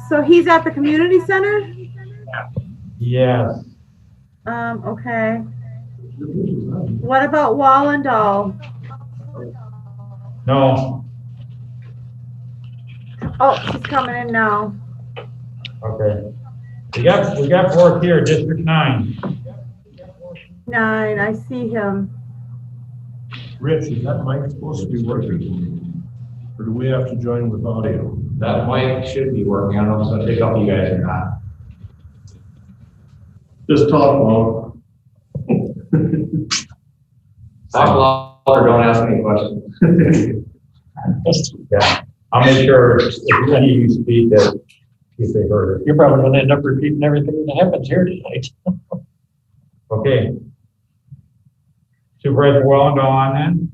So he's at the community center? Yes. Okay. What about Wallendal? No. Oh, she's coming in now. Okay. We got work here, District 9. 9, I see him. Rich, is that mic supposed to be working? Or do we have to join with audio? That mic should be working. I don't know if it's going to pick up you guys or not. Just talk loud. Talk loud or don't ask any questions. Yeah. I'll make sure if any of you speak that if they heard it. You're probably going to end up repeating everything that happens here tonight. Okay. Supervisor Wallendal on then?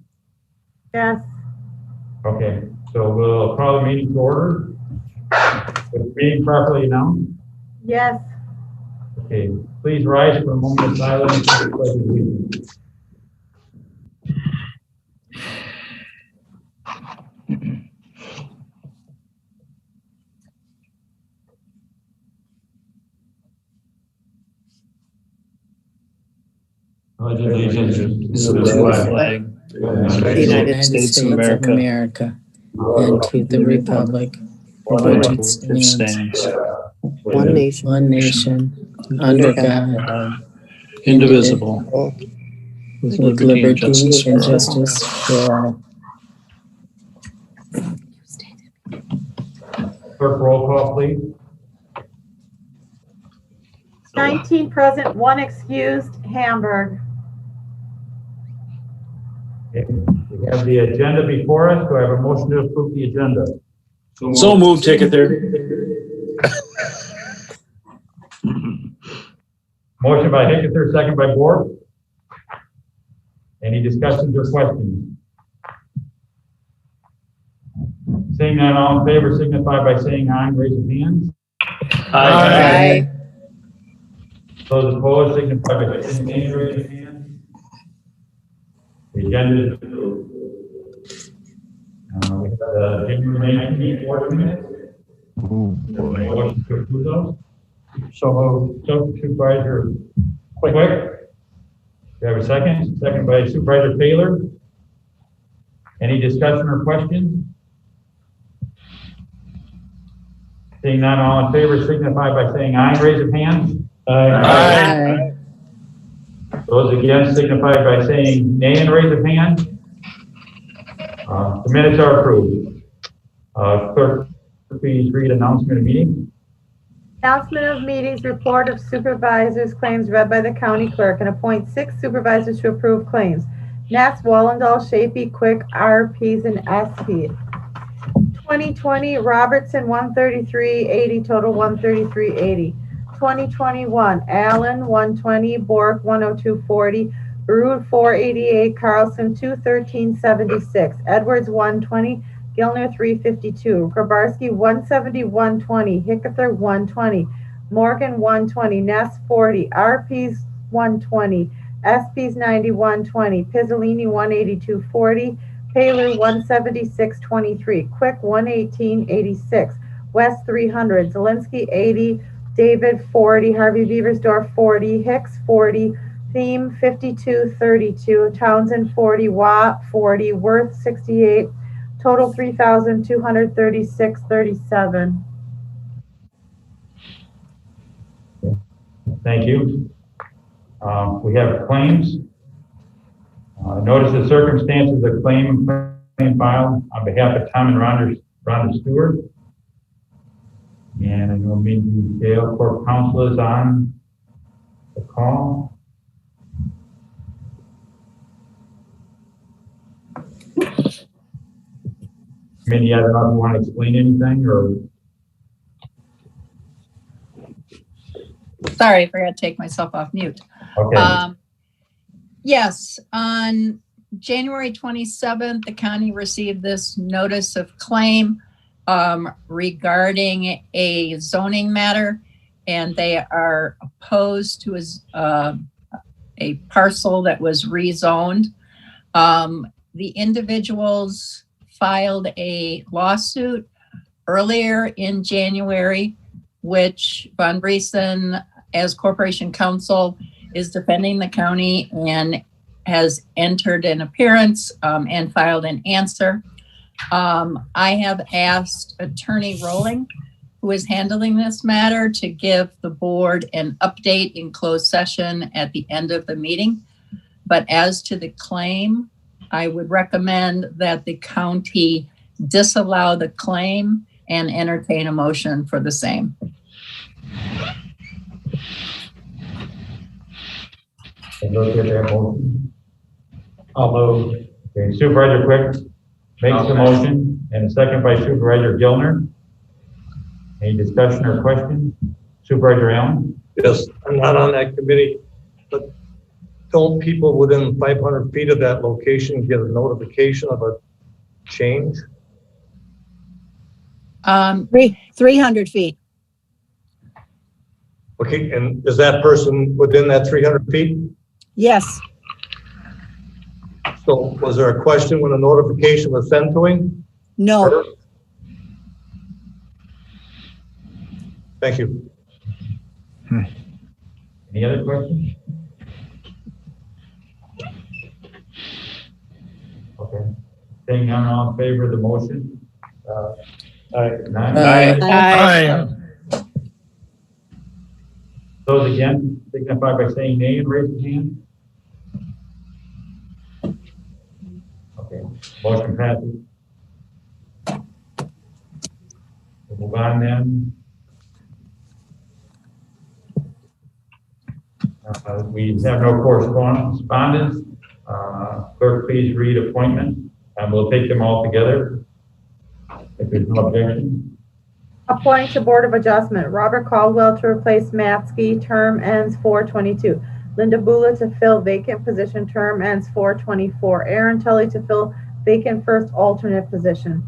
Yes. Okay, so we'll call the meeting to order. Is the meeting properly announced? Yes. Okay, please rise for a moment of silence for the pledge of allegiance. Pledge allegiance to the flag of the United States of America, and to the republic for which it stands, one nation, under God, indivisible, with liberty and justice for all. Clerk, roll call, please. 19 present, 1 excused. Hamburg. Okay. We have the agenda before us. Do I have a motion to approve the agenda? So move, take it there. Motion by Hickathur, second by Bork. Any discussions or questions? Seeing none, all in favor signify by saying aye and raise your hands. Aye. Those opposed signify by saying nay and raise your hands. The agenda is approved. We have the January 19th board minutes. Motion to approve those. So Supervisor Quick. Do you have a second? Second by Supervisor Taylor. Any discussion or questions? Seeing none, all in favor signify by saying aye and raise your hands. Aye. Those against signify by saying nay and raise your hand. The minutes are approved. Clerk, please read announcement of meeting. Announcement of meetings, report of supervisors, claims read by the county clerk, and appoint 6 supervisors to approve claims. Ness, Wallendal, Schappe, Quick, R, Pease and S. 2020, Robertson 133.80, total 133.80. 2021, Allen 120, Bork 102.40, Rude 488, Carlson 213.76, Edwards 120, Gilner 352, Grabarski 171.20, Hickathur 120, Morgan 120, Ness 40, RP's 120, SP's 91.20, Pizzolini 182.40, Taylor 176.23, Quick 118.86, West 300, Zielinski 80, David 40, Harvey Beaversdorf 40, Hicks 40, Theme 52.32, Townsend 40, Watt 40, Worth 68, total 3,236.37. Thank you. We have claims. Notice the circumstances of claim filed on behalf of Tom and Rhonda Stuart. And I know Mindy Dale, Court Counsel, is on the call. Mindy, I don't know if you want to explain anything or. Sorry, I forgot to take myself off mute. Okay. Yes, on January 27th, the county received this notice of claim regarding a zoning matter, and they are opposed to a parcel that was rezoned. The individuals filed a lawsuit earlier in January, which Von Briesen, as Corporation Counsel, is defending the county and has entered an appearance and filed an answer. I have asked Attorney Rowling, who is handling this matter, to give the board an update in closed session at the end of the meeting. But as to the claim, I would recommend that the county disallow the claim and entertain a motion for the same. Although, okay, Supervisor Quick makes the motion and a second by Supervisor Gilner. Any discussion or question? Supervisor Allen? Yes, I'm not on that committee, but don't people within 500 feet of that location get a notification of a change? 300 feet. Okay, and is that person within that 300 feet? Yes. So was there a question when the notification was sent to him? No. Thank you. Any other questions? Okay. Seeing none, all in favor of the motion? Aye. Those against, signify by saying nay and raise your hand. Okay, motion passes. We'll move on then. We have no correspondence. Clerk, please read appointments, and we'll take them all together if there's no objection. Appoint to Board of Adjustment, Robert Caldwell to replace Matzke, term ends 4/22. Lynda Bula to fill vacant position, term ends 4/24. Aaron Tully to fill vacant first alternate position.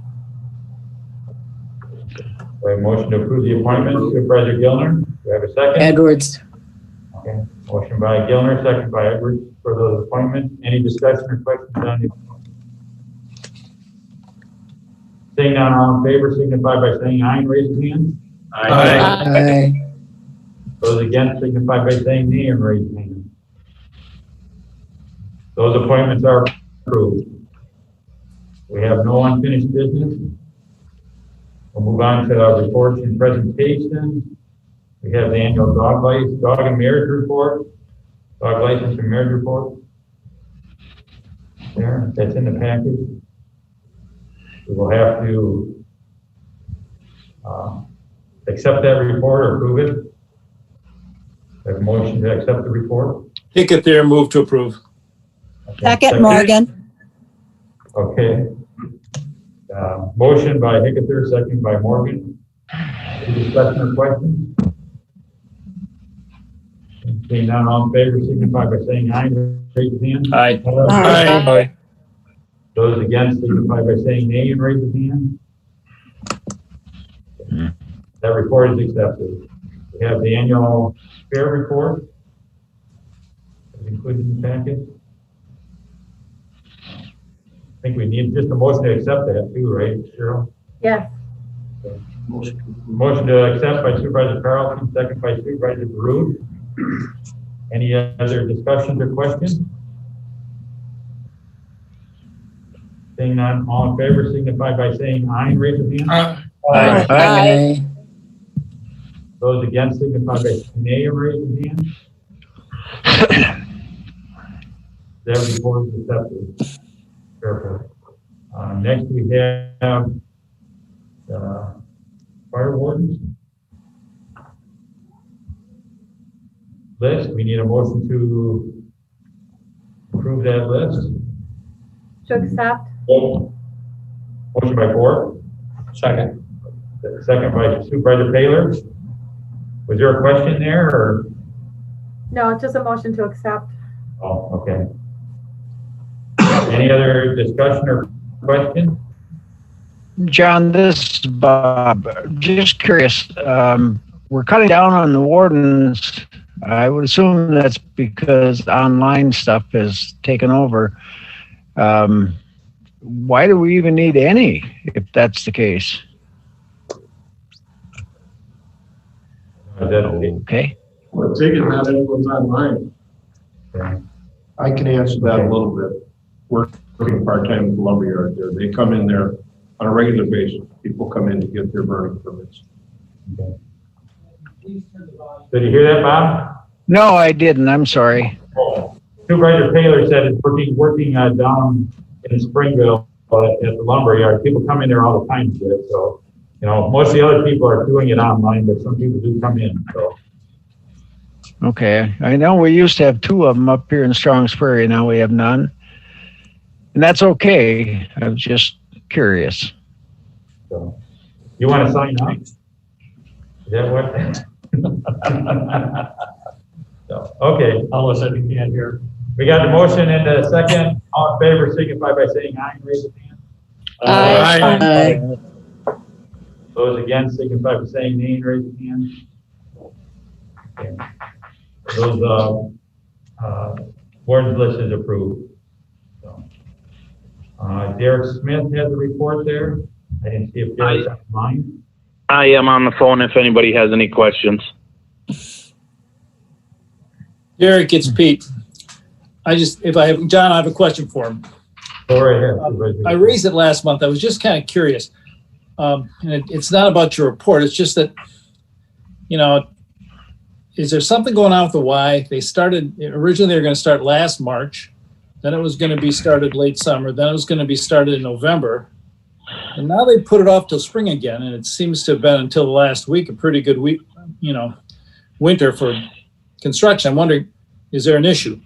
We have a motion to approve the appointment. Supervisor Gilner, do we have a second? Edwards. Okay, motion by Gilner, second by Edwards for those appointments. Any discussion or questions on the appointment? Seeing none, all in favor, signify by saying aye and raise your hand. Aye. Those against, signify by saying nay and raise your hand. Those appointments are approved. We have no unfinished business. We'll move on to our reports and presentations. We have the annual dog and marriage report, dog license and marriage report. There, that's in the package. We will have to accept that report or approve it. Have a motion to accept the report. Hickett there, move to approve. Okay. Second, Morgan. Okay. Motion by Hickathur, second by Morgan. Any discussion or questions? Seeing none, all in favor, signify by saying aye. Raise your hand. Aye. Aye. Those against, signify by saying nay and raise your hand. That report is accepted. We have the annual fair report. It's included in the packet. I think we need just a motion to accept that too, right, Cheryl? Yes. Motion to accept by Supervisor Carlson, second by Supervisor Baruch. Any other discussions or questions? Seeing none, all in favor, signify by saying aye and raise your hand. Aye. Those against, signify by saying nay and raise your hand. That report is accepted. Careful. Next we have fire wardens list. We need a motion to approve that list. To accept. Motion by Ford. Second. Second by Supervisor Taylor. Was there a question there or? No, it's just a motion to accept. Oh, okay. Any other discussion or question? John, this is Bob. Just curious, we're cutting down on the wardens. I would assume that's because online stuff has taken over. Why do we even need any if that's the case? Okay. Well, taking that everyone's online. I can answer that a little bit. Working part-time at the lumberyard there. They come in there on a regular basis. People come in to get their burning permits. Did you hear that, Bob? No, I didn't. I'm sorry. Supervisor Taylor said it's working down in Springville at the lumberyard. People come in there all the time to it. So, you know, most of the other people are doing it online, but some people do come in. So. Okay. I know we used to have 2 of them up here in Strong's Prairie. Now we have none. And that's okay. I was just curious. So, you want to sign up? Is that what? So, okay. I'll listen if you can here. We got the motion and the second. All in favor, signify by saying aye and raise your hand. Aye. Those against, signify by saying nay and raise your hand. Okay. Those board list is approved. So, Derek Smith has a report there. I didn't see if Derek's online. I am on the phone if anybody has any questions. Derek, it's Pete. John, I have a question for him. Go right ahead. I raised it last month. I was just kind of curious. And it's not about your report. It's just that, you know, is there something going on with the Y? Originally they were going to start last March. Then it was going to be started late summer. Then it was going to be started in November. And now they put it off till spring again. And it seems to have been until the last week, a pretty good week, winter for construction. I'm wondering, is there an issue?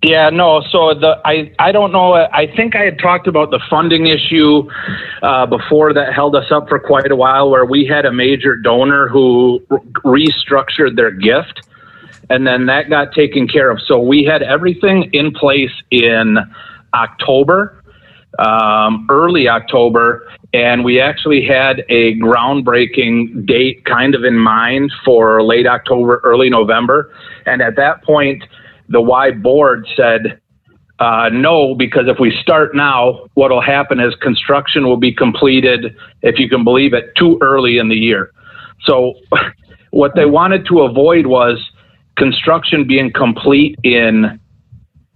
Yeah, no. So I don't know. I think I had talked about the funding issue before that held us up for quite a while, where we had a major donor who restructured their gift, and then that got taken care of. So we had everything in place in October, early October, and we actually had a groundbreaking date kind of in mind for late October, early November. And at that point, the Y board said, no, because if we start now, what will happen is construction will be completed, if you can believe it, too early in the year. So what they wanted to avoid was construction being complete in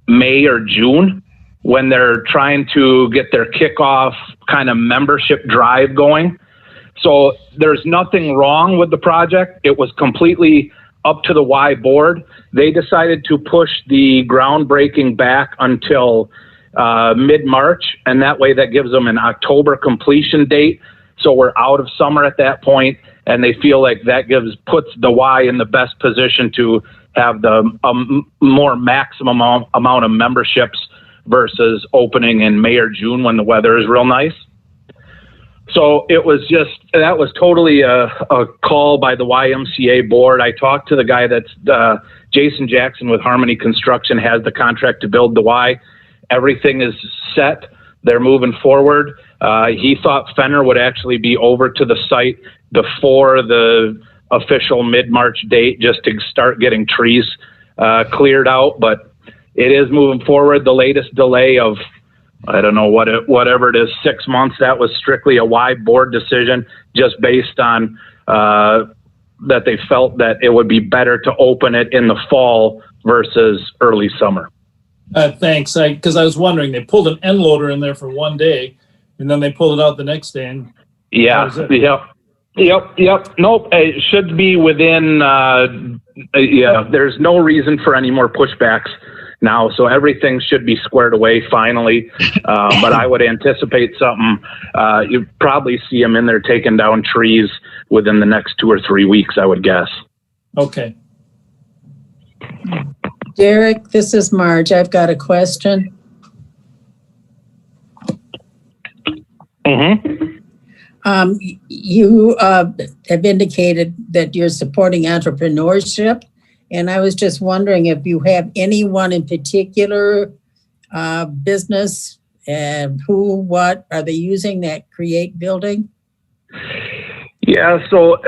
May or June, when they're trying to get their kickoff kind of membership drive going. So there's nothing wrong with the project. It was completely up to the Y board. They decided to push the groundbreaking back until mid-March, and that way that gives them an October completion date. So we're out of summer at that point, and they feel like that puts the Y in the best position to have the more maximum amount of memberships versus opening in May or June when the weather is real nice. So that was totally a call by the YMCA board. I talked to the guy that's Jason Jackson with Harmony Construction, has the contract to build the Y. Everything is set. They're moving forward. He thought Fenner would actually be over to the site before the official mid-March date just to start getting trees cleared out, but it is moving forward. The latest delay of, I don't know, whatever it is, 6 months, that was strictly a Y board decision, just based on that they felt that it would be better to open it in the fall versus early summer. Thanks. Because I was wondering, they pulled an end loader in there for one day, and then they pulled it out the next day. And Yep. Nope. It should be within, there's no reason for any more pushbacks now. So everything should be squared away finally. But I would anticipate something, you'd probably see them in there taking down trees within the next 2 or 3 weeks, I would guess. Okay. Derek, this is Marge. I've got a question. Mm-hmm. You have indicated that you're supporting entrepreneurship, and I was just wondering if you have anyone in particular business and who, what are they using that create building? Yeah, so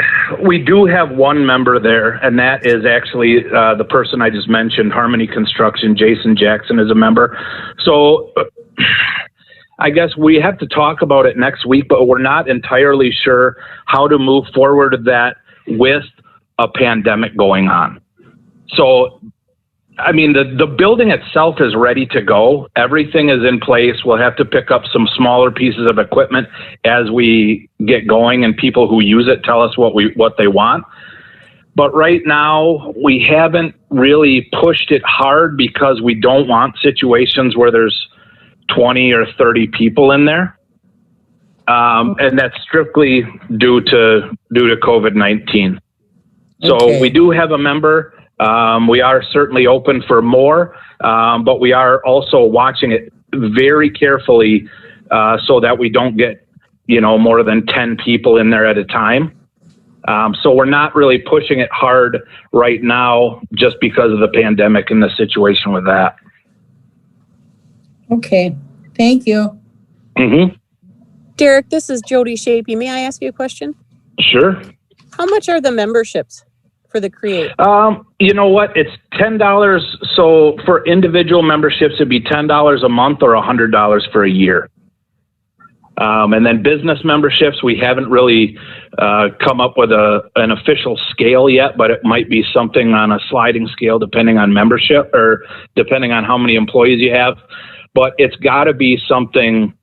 we do have one member there, and that is actually the person I just mentioned, Harmony Construction. Jason Jackson is a member. So I guess we have to talk about it next week, but we're not entirely sure how to move forward that with a pandemic going on. So, I mean, the building itself is ready to go. Everything is in place. We'll have to pick up some smaller pieces of equipment as we get going, and people who use it tell us what they want. But right now, we haven't really pushed it hard because we don't want situations where there's 20 or 30 people in there. And that's strictly due to COVID-19. So Okay. we do have a member. We are certainly open for more, but we are also watching it very carefully so that we don't get, more than 10 people in there at a time. So we're not really pushing it hard right now just because of the pandemic and the situation with that. Okay, thank you. Mm-hmm. Derek, this is Jody Schappe. May I ask you a question? Sure. How much are the memberships for the Create? You know what? It's $10. So for individual memberships, it'd be $10 a month or $100 for a year. And then business memberships, we haven't really come up with an official scale yet, but it might be something on a sliding scale depending on membership or depending on how many employees you have. But it's got to be something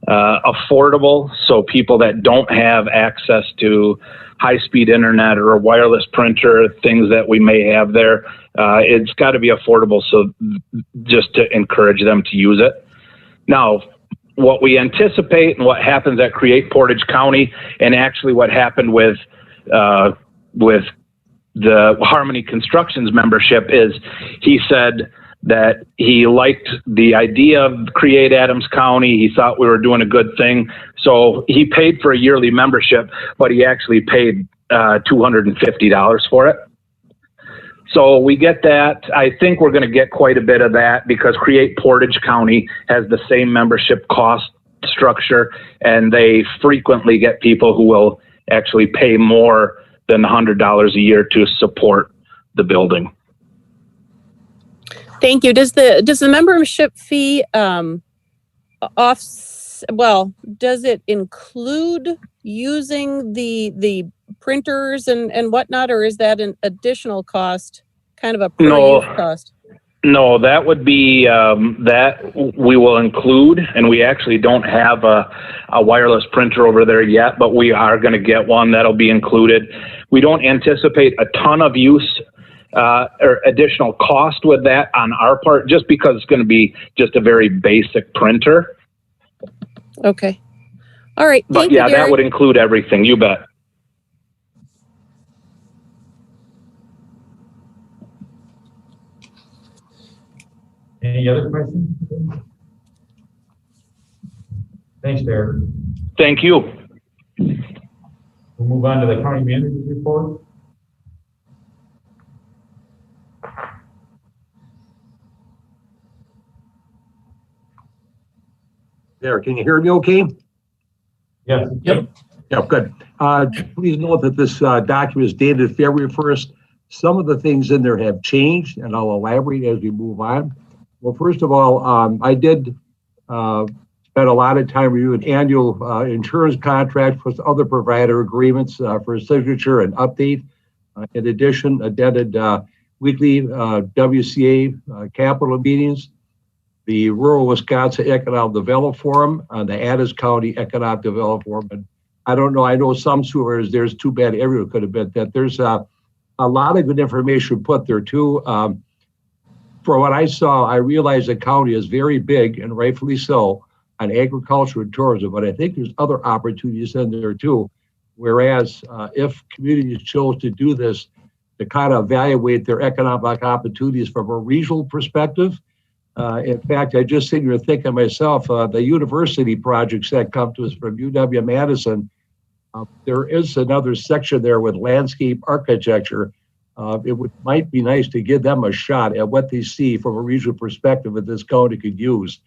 affordable, so people that don't have access to high-speed internet or a wireless printer, things that we may have there, it's got to be affordable, so just to encourage them to use it. Now, what we anticipate and what happens at Create Portage County, and actually what happened with the Harmony Constructions membership, is he said that he liked the idea of Create Adams County. He thought we were doing a good thing. So he paid for a yearly membership, but he actually paid $250 for it. So we get that. I think we're going to get quite a bit of that because Create Portage County has the same membership cost structure, and they frequently get people who will actually pay more than $100 a year to support the building. Thank you. Does the membership fee does it include using the printers and whatnot, or is that an additional cost, kind of a per use cost? No, that would be that we will include, and we actually don't have a wireless printer over there yet, but we are going to get one that'll be included. We don't anticipate a ton of use or additional cost with that on our part, just because it's going to be just a very basic printer. Okay. All right. But yeah, that would include everything. You bet. Any other questions? Thanks, Derek. Thank you. We'll move on to the county manager's report. There, can you hear me okay? Yes. Yep. Yeah, good. Please note that this document is dated February 1st. Some of the things in there have changed, and I'll elaborate as we move on. Well, first of all, I did spend a lot of time reviewing annual insurance contracts with other provider agreements for signature and update. In addition, attended weekly WCA capital meetings, the Rural Wisconsin Economic Development Forum, the Adams County Economic Development Forum. And I don't know, I know some supervisors, there's too bad everyone could have been that. There's a lot of good information put there too. For what I saw, I realized the county is very big, and rightfully so, on agriculture and tourism, but I think there's other opportunities in there too. Whereas if communities chose to do this, to kind of evaluate their economic opportunities from a regional perspective. In fact, I just sit here thinking myself, the university projects that come to us from UW-Madison, there is another section there with landscape architecture. Might be nice to give them a shot at what they see from a regional perspective that this county could use.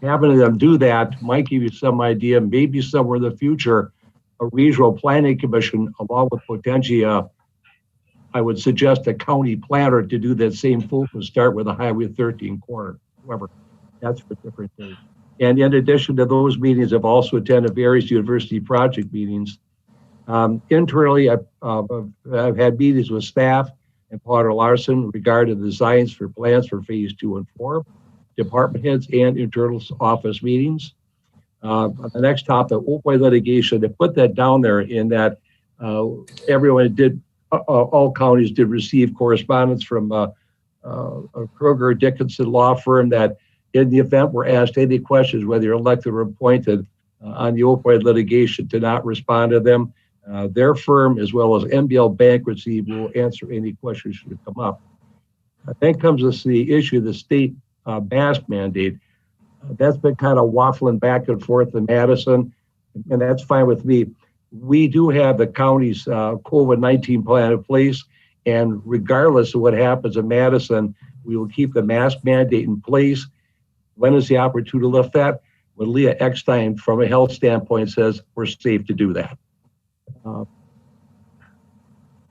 Having them do that might give you some idea, maybe somewhere in the future, a regional planning commission, along with potentially, I would suggest a county planner to do that same focus, start with a Highway 13 corner. However, that's for different things. And in addition to those meetings, I've also attended various university project meetings. Internally, I've had meetings with staff and Potter Larson regarding the designs for plans for phase 2 and 4, department heads and internal office meetings. On the next topic, opioid litigation, they put that down there in that everyone did, all counties did receive correspondence from a Kroger Dickinson law firm that in the event we're asked any questions, whether you're elected or appointed on the opioid litigation, to not respond to them. Their firm, as well as MBL Bankruptcy, will answer any questions should come up. Then comes this, the issue of the state mask mandate. That's been kind of waffling back and forth in Madison, and that's fine with me. We do have the county's COVID-19 plan in place, and regardless of what happens in Madison, we will keep the mask mandate in place. When is the opportunity to lift that? When Leah Eckstein, from a health standpoint, says we're safe to do that.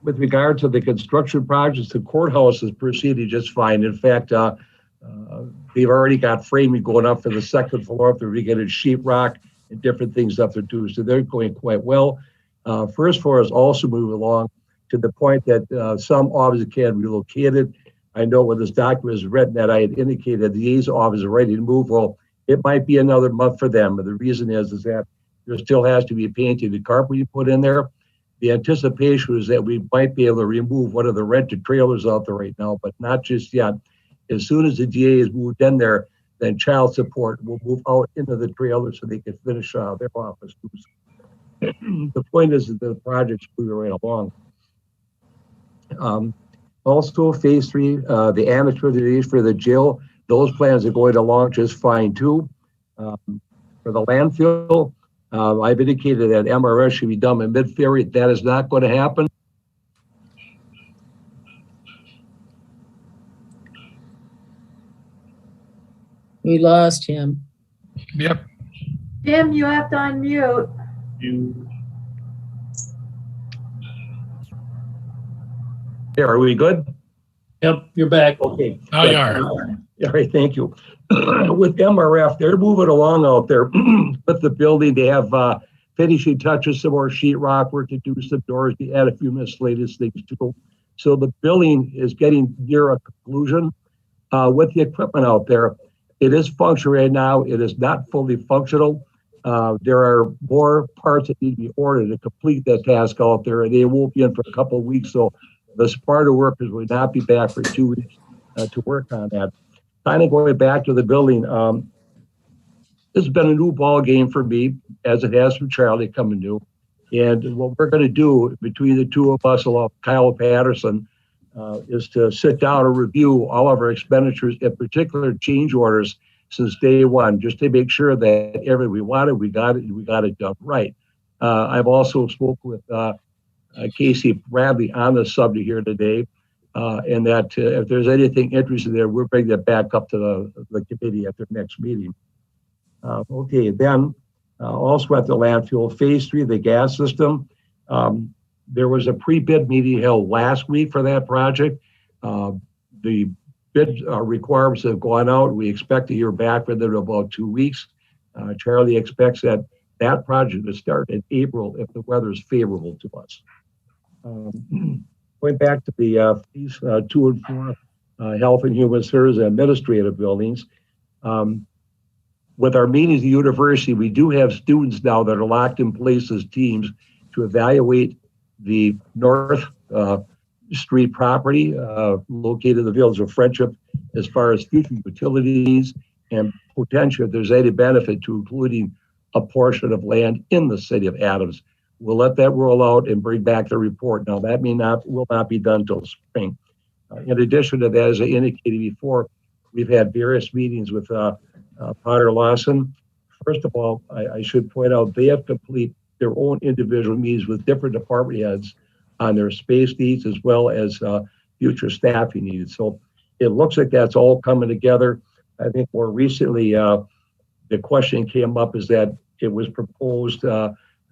With regard to the construction projects, the courthouse is proceeding just fine. In fact, they've already got framing going up for the second floor. They're getting sheetrock and different things up there too. So they're going quite well. First floor is also moving along to the point that some offices can be relocated. I know when this document was written that I had indicated the A's office is ready to move. Well, it might be another month for them. But the reason is that there still has to be painted and carpeting put in there. The anticipation is that we might be able to remove one of the rented trailers out there right now, but not just yet. As soon as the DA is moved in there, then child support will move out into the trailer so they can finish their office. The point is that the project's moving right along. Also, phase 3, the amateur days for the jail, those plans are going along just fine too. For the landfill, I've indicated that MRS should be done in mid-February. That is not going to happen. We lost him. Yep. Jim, you have to unmute. Yeah, are we good? Yep, you're back. Okay. Oh, you are. All right, thank you. With MRF, they're moving along out there with the building. They have finishing touches, some more sheetrock work to do, some doors, to add a few miscellaneous things too. So the building is getting near a conclusion. With the equipment out there, it is functional right now. It is not fully functional. There are more parts that need to be ordered to complete that task out there, and they won't be in for a couple of weeks. So the Sparta workers will not be back for 2 weeks to work on that. Kind of going back to the building, this has been a new ball game for me, as it has for Charlie coming new. And what we're going to do between the two of us, along with Kyle Patterson, is to sit down and review all of our expenditures, in particular change orders, since day one, just to make sure that everything we wanted, we got it, and we got it done right. I've also spoken with Casey Bradley on the subject here today, and that if there's anything interesting there, we'll bring that back up to the committee at their next meeting. Okay, then also at the landfill, phase 3 of the gas system. There was a pre-bid meeting held last week for that project. The bid requirements have gone out. We expect to hear back from them in about 2 weeks. Charlie expects that project to start in April if the weather is favorable to us. Going back to the phase 2 and 4 Health and Human Services and Administrative buildings. With our meetings at the university, we do have students now that are locked in place as teams to evaluate the North Street property located in the Village of Friendship as far as future utilities and potential, if there's any benefit to including a portion of land in the city of Adams. We'll let that roll out and bring back the report. Now, that will not be done till spring. In addition to that, as I indicated before, we've had various meetings with Potter Lawson. First of all, I should point out they have complete their own individual meetings with different department heads on their space needs as well as future staffing needs. So it looks like that's all coming together. I think more recently, the question came up is that it was proposed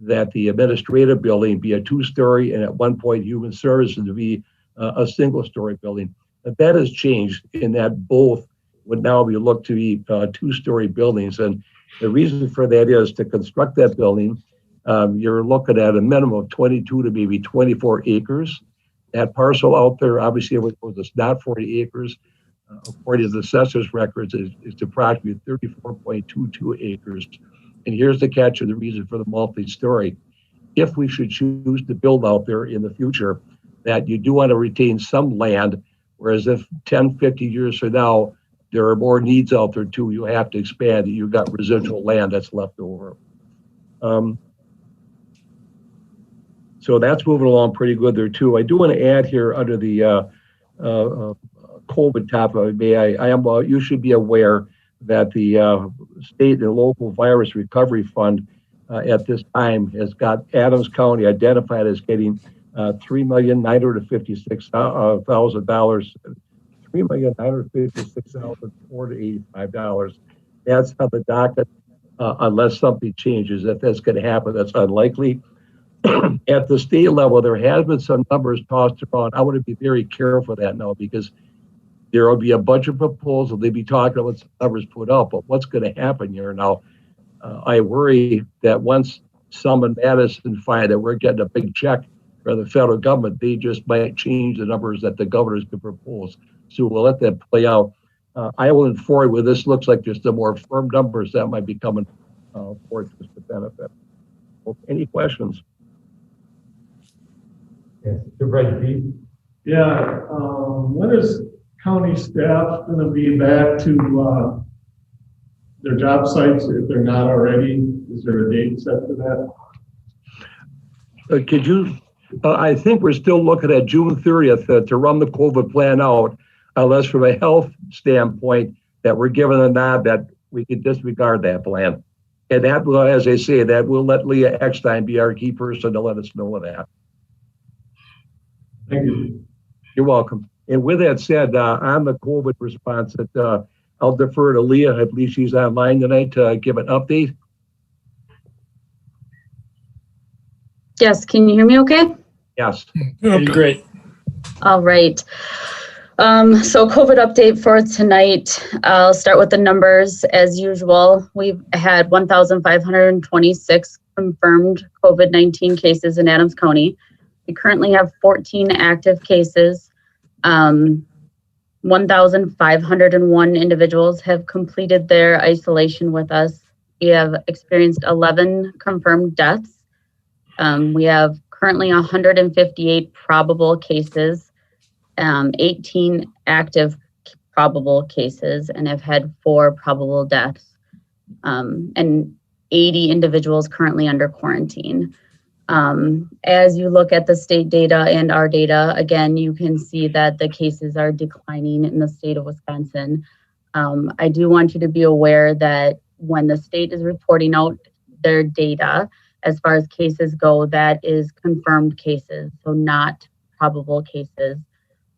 that the administrative building be a 2-story and at one point human services to be a single-story building. But that has changed in that both would now be looked to be 2-story buildings. And the reason for that is to construct that building, you're looking at a minimum of 22 to maybe 24 acres. That parcel out there, obviously, it's not 40 acres. According to the assessor's records, it's approximately 34.22 acres. And here's the catch and the reason for the multi-story. If we should choose to build out there in the future, that you do want to retain some land, whereas if 10, 50 years from now, there are more needs out there too, you have to expand. You've got residual land that's left over. So that's moving along pretty good there too. I do want to add here under the COVID topic, you should be aware that the state and local virus recovery fund at this time has got Adams County identified as getting $3,956,000, $3,956,485. That's how the docket, unless something changes. If that's going to happen, that's unlikely. At the state level, there has been some numbers tossed around. I want to be very careful of that now, because there will be a bunch of proposals. They'll be talking about some numbers put out, but what's going to happen here now? I worry that once some in Madison find that we're getting a big check from the federal government, they just might change the numbers that the governors can propose. So we'll let that play out. I will inform you when this looks like there's some more firm numbers that might be coming forth just to benefit. Well, any questions? Yes, Supervisor Pease? Yeah, when is county staff going to be back to their job sites if they're not already? Is there a date set for that? Could you, I think we're still looking at June 30th to run the COVID plan out, unless from a health standpoint that we're given a nod that we could disregard that plan. And that will, as I say, that will let Leah Eckstein be our key person to let us know of that. Thank you. You're welcome. And with that said, on the COVID response, that I'll defer to Leah. I believe she's online tonight to give an update. Yes, can you hear me okay? Yes. Okay. Great. All right. So COVID update for tonight. I'll start with the numbers as usual. We've had 1,526 confirmed COVID-19 cases in Adams County. We currently have 14 active cases. 1,501 individuals have completed their isolation with us. We have experienced 11 confirmed deaths. We have currently 158 probable cases, 18 active probable cases, and have had 4 probable deaths, and 80 individuals currently under quarantine. As you look at the state data and our data, again, you can see that the cases are declining in the state of Wisconsin. I do want you to be aware that when the state is reporting out their data, as far as cases go, that is confirmed cases, so not probable cases.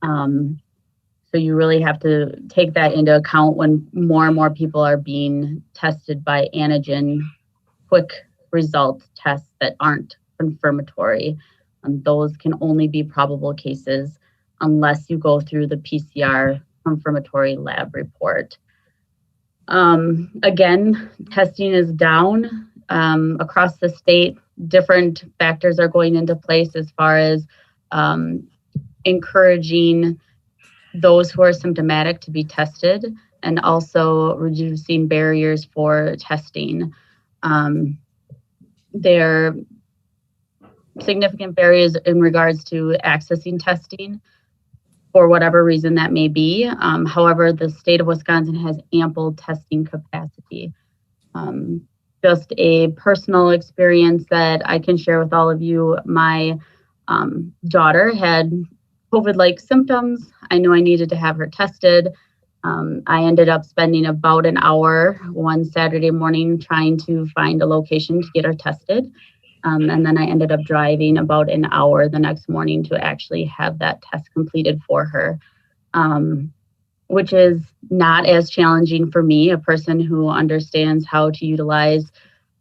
So you really have to take that into account when more and more people are being tested by antigen quick result tests that aren't confirmatory. Those can only be probable cases unless you go through the PCR confirmatory lab report. Again, testing is down across the state. Different factors are going into place as far as encouraging those who are symptomatic to be tested, and also reducing barriers for testing. There are significant barriers in regards to accessing testing for whatever reason that may be. However, the state of Wisconsin has ample testing capacity. Just a personal experience that I can share with all of you, my daughter had COVID-like symptoms. I knew I needed to have her tested. I ended up spending about an hour one Saturday morning trying to find a location to get her tested. And then I ended up driving about an hour the next morning to actually have that test completed for her, which is not as challenging for me, a person who understands how to utilize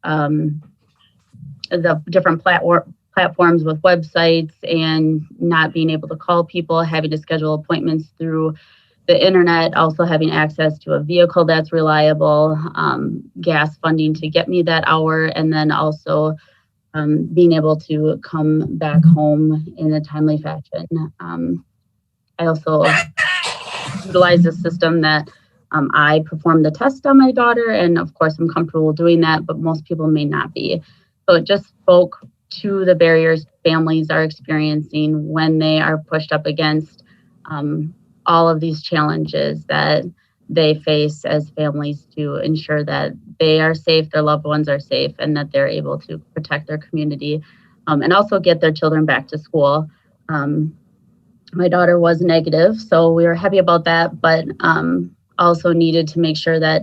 the different platforms with websites and not being able to call people, having to schedule appointments through the internet, also having access to a vehicle that's reliable, gas funding to get me that hour, and then also being able to come back home in a timely fashion. I also utilize a system that I performed the test on my daughter, and of course I'm comfortable doing that, but most people may not be. So it just spoke to the barriers families are experiencing when they are pushed up against all of these challenges that they face as families to ensure that they are safe, their loved ones are safe, and that they're able to protect their community and also get their children back to school. My daughter was negative, so we were happy about that, but also needed to make sure that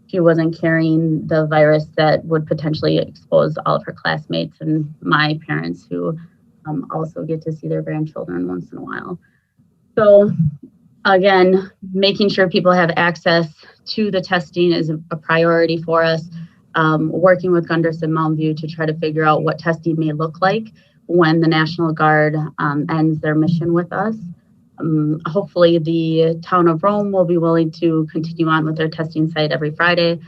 she wasn't carrying the virus that would potentially expose all of her classmates and my parents who also get to see their grandchildren once in a while. So again, making sure people have access to the testing is a priority for us. Working with Gunderson Mountain View to try to figure out what testing may look like when the National Guard ends their mission with us. Hopefully the town of Rome will be willing to continue on with their testing site every Friday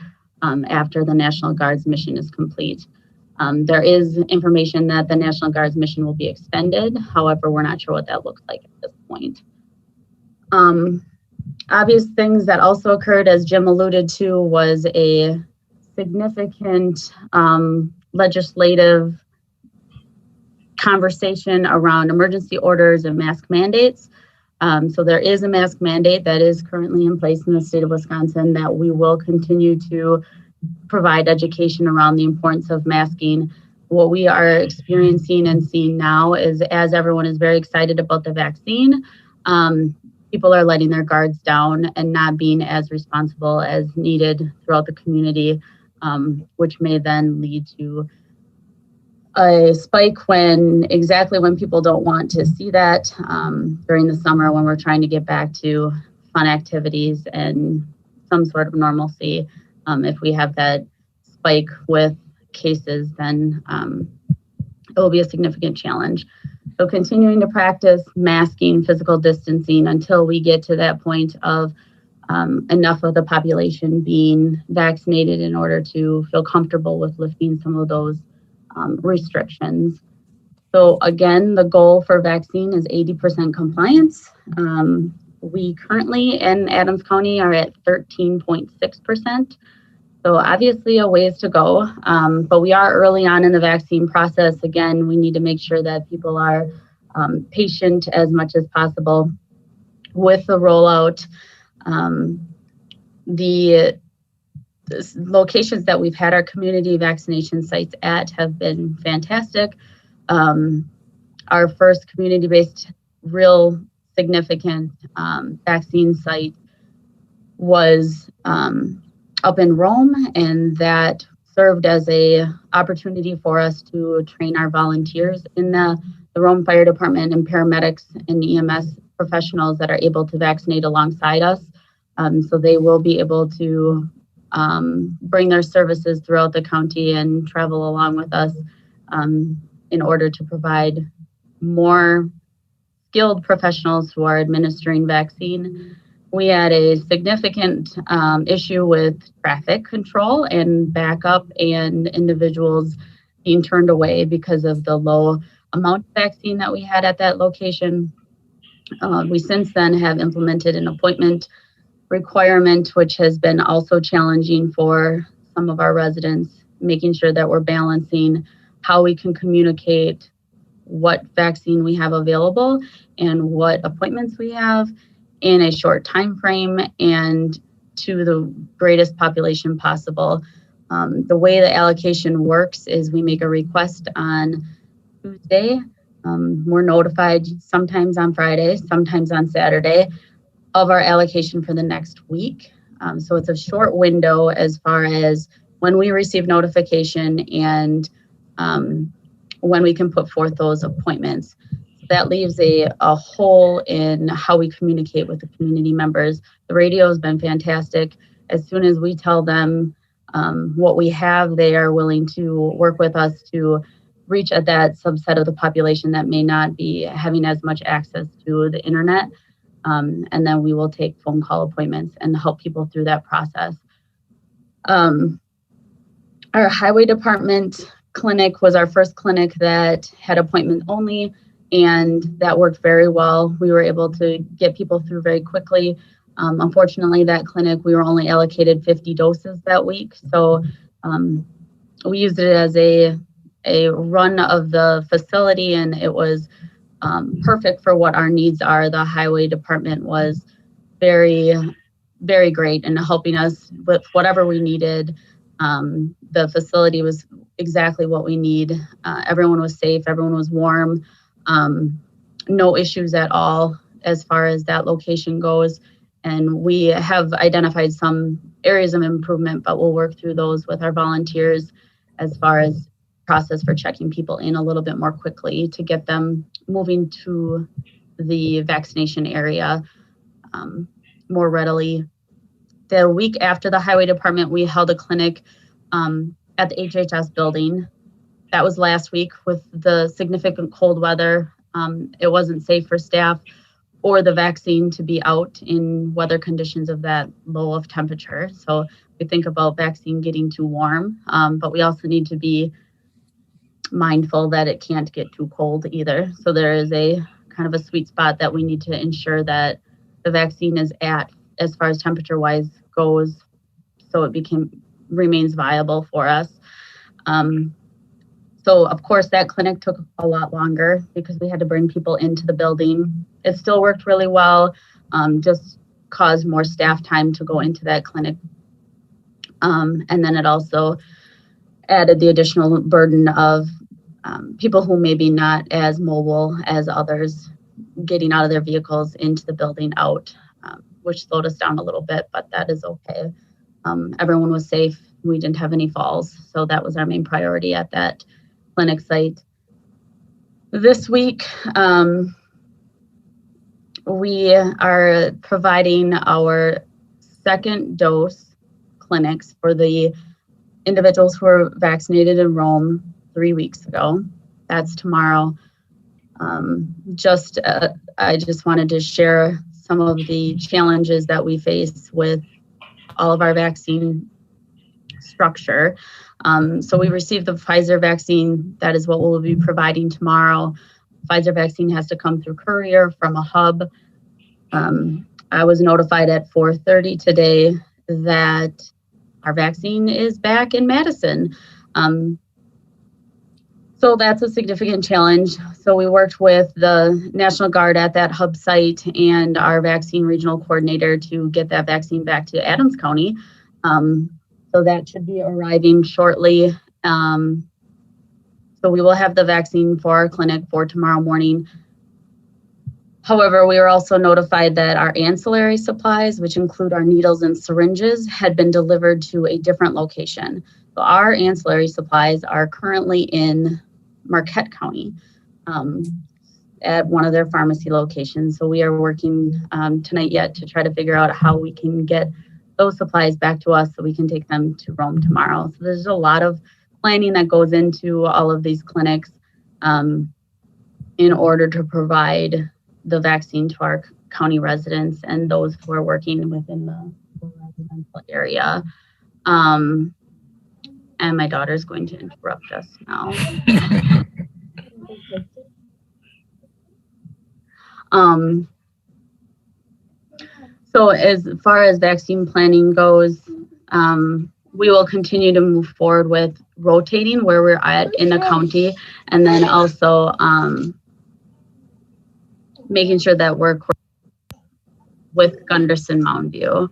after the National Guard's mission is complete. There is information that the National Guard's mission will be extended. However, we're not sure what that looks like at this point. Obvious things that also occurred, as Jim alluded to, was a significant legislative conversation around emergency orders and mask mandates. So there is a mask mandate that is currently in place in the state of Wisconsin that we will continue to provide education around the importance of masking. What we are experiencing and seeing now is, as everyone is very excited about the vaccine, people are letting their guards down and not being as responsible as needed throughout the community, which may then lead to a spike exactly when people don't want to see that during the summer when we're trying to get back to fun activities and some sort of normalcy. If we have that spike with cases, then it will be a significant challenge. So continuing to practice masking, physical distancing until we get to that point of enough of the population being vaccinated in order to feel comfortable with lifting some of those restrictions. So again, the goal for vaccine is 80% compliance. We currently in Adams County are at 13.6%. So obviously a ways to go, but we are early on in the vaccine process. Again, we need to make sure that people are patient as much as possible with the rollout. The locations that we've had our community vaccination sites at have been fantastic. Our first community-based real significant vaccine site was up in Rome, and that served as a opportunity for us to train our volunteers in the Rome Fire Department and paramedics and EMS professionals that are able to vaccinate alongside us. So they will be able to bring their services throughout the county and travel along with us in order to provide more skilled professionals who are administering vaccine. We had a significant issue with traffic control and backup and individuals being turned away because of the low amount of vaccine that we had at that location. We since then have implemented an appointment requirement, which has been also challenging for some of our residents, making sure that we're balancing how we can communicate what vaccine we have available and what appointments we have in a short time frame and to the greatest population possible. The way the allocation works is we make a request on Tuesday. We're notified sometimes on Friday, sometimes on Saturday of our allocation for the next week. So it's a short window as far as when we receive notification and when we can put forth those appointments. That leaves a hole in how we communicate with the community members. The radio has been fantastic. As soon as we tell them what we have, they are willing to work with us to reach at that subset of the population that may not be having as much access to the internet. And then we will take phone call appointments and help people through that process. Our highway department clinic was our first clinic that had appointment only, and that worked very well. We were able to get people through very quickly. Unfortunately, that clinic, we were only allocated 50 doses that week. So we used it as a run of the facility, and it was perfect for what our needs are. The highway department was very, very great in helping us with whatever we needed. The facility was exactly what we need. Everyone was safe, everyone was warm. No issues at all as far as that location goes. And we have identified some areas of improvement, but we'll work through those with our volunteers as far as process for checking people in a little bit more quickly to get them moving to the vaccination area more readily. The week after the highway department, we held a clinic at the HHS building. That was last week. With the significant cold weather. It wasn't safe for staff or the vaccine to be out in weather conditions of that low of temperature. So we think about vaccine getting too warm, but we also need to be mindful that it can't get too cold either. So there is a kind of a sweet spot that we need to ensure that the vaccine is at as far as temperature wise goes, so it remains viable for us. So of course that clinic took a lot longer because we had to bring people into the building. It still worked really well, just caused more staff time to go into that clinic. And then it also added the additional burden of people who may be not as mobile as others getting out of their vehicles into the building out, which slowed us down a little bit, but that is okay. Everyone was safe. We didn't have any falls. So that was our main priority at that clinic site. This week, we are providing our second dose clinics for the individuals who were vaccinated in Rome 3 weeks ago. That's tomorrow. I just wanted to share some of the challenges that we face with all of our vaccine structure. So we received the Pfizer vaccine. That is what we'll be providing tomorrow. Pfizer vaccine has to come through courier from a hub. I was notified at 4:30 today that our vaccine is back in Madison. So that's a significant challenge. So we worked with the National Guard at that hub site and our vaccine regional coordinator to get that vaccine back to Adams County. So that should be arriving shortly. So we will have the vaccine for our clinic for tomorrow morning. However, we were also notified that our ancillary supplies, which include our needles and syringes, had been delivered to a different location. So our ancillary supplies are currently in Marquette County at one of their pharmacy locations. So we are working tonight yet to try to figure out how we can get those supplies back to us so we can take them to Rome tomorrow. So there's a lot of planning that goes into all of these clinics in order to provide the vaccine to our county residents and those who are working within the residential area. And my daughter's going to interrupt us now. So as far as vaccine planning goes, we will continue to move forward with rotating where we're at in the county, and then also making sure that we're with Gunderson Mountain View.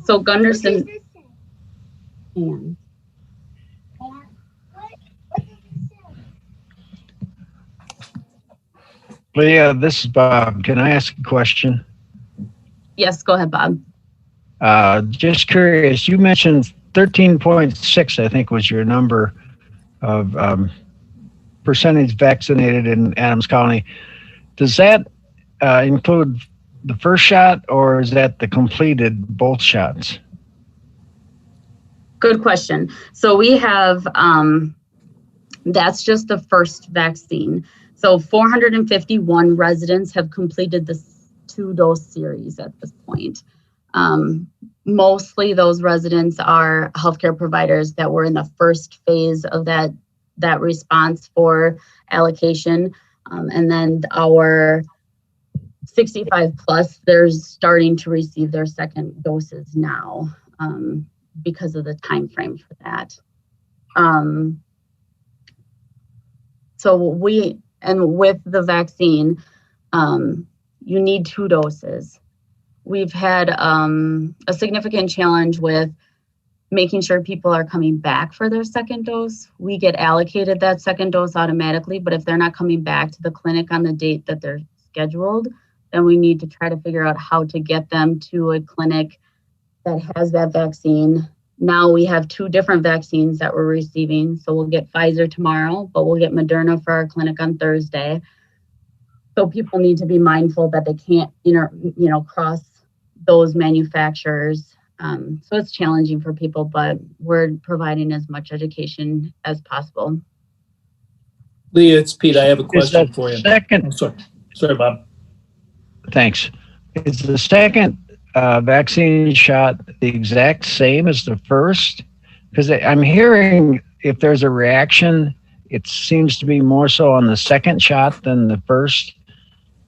So Gunderson. Leah, this is Bob. Can I ask a question? Yes, go ahead, Bob. Just curious, you mentioned 13.6, I think was your number of percentage vaccinated in Adams County. Does that include the first shot, or is that the completed both shots? Good question. So we have, that's just the first vaccine. So 451 residents have completed this 2-dose series at this point. Mostly those residents are healthcare providers that were in the first phase of that response for allocation. And then our 65 plus, they're starting to receive their second doses now because of the time frame for that. And with the vaccine, you need 2 doses. We've had a significant challenge with making sure people are coming back for their second dose. We get allocated that second dose automatically, but if they're not coming back to the clinic on the date that they're scheduled, then we need to try to figure out how to get them to a clinic that has that vaccine. Now we have 2 different vaccines that we're receiving. So we'll get Pfizer tomorrow, but we'll get Moderna for our clinic on Thursday. So people need to be mindful that they can't, cross those manufacturers. So it's challenging for people, but we're providing as much education as possible. Leah, it's Pete. I have a question for you. Sorry, Bob. Thanks. Is the second vaccine shot the exact same as the first? Because I'm hearing if there's a reaction, it seems to be more so on the second shot than the first.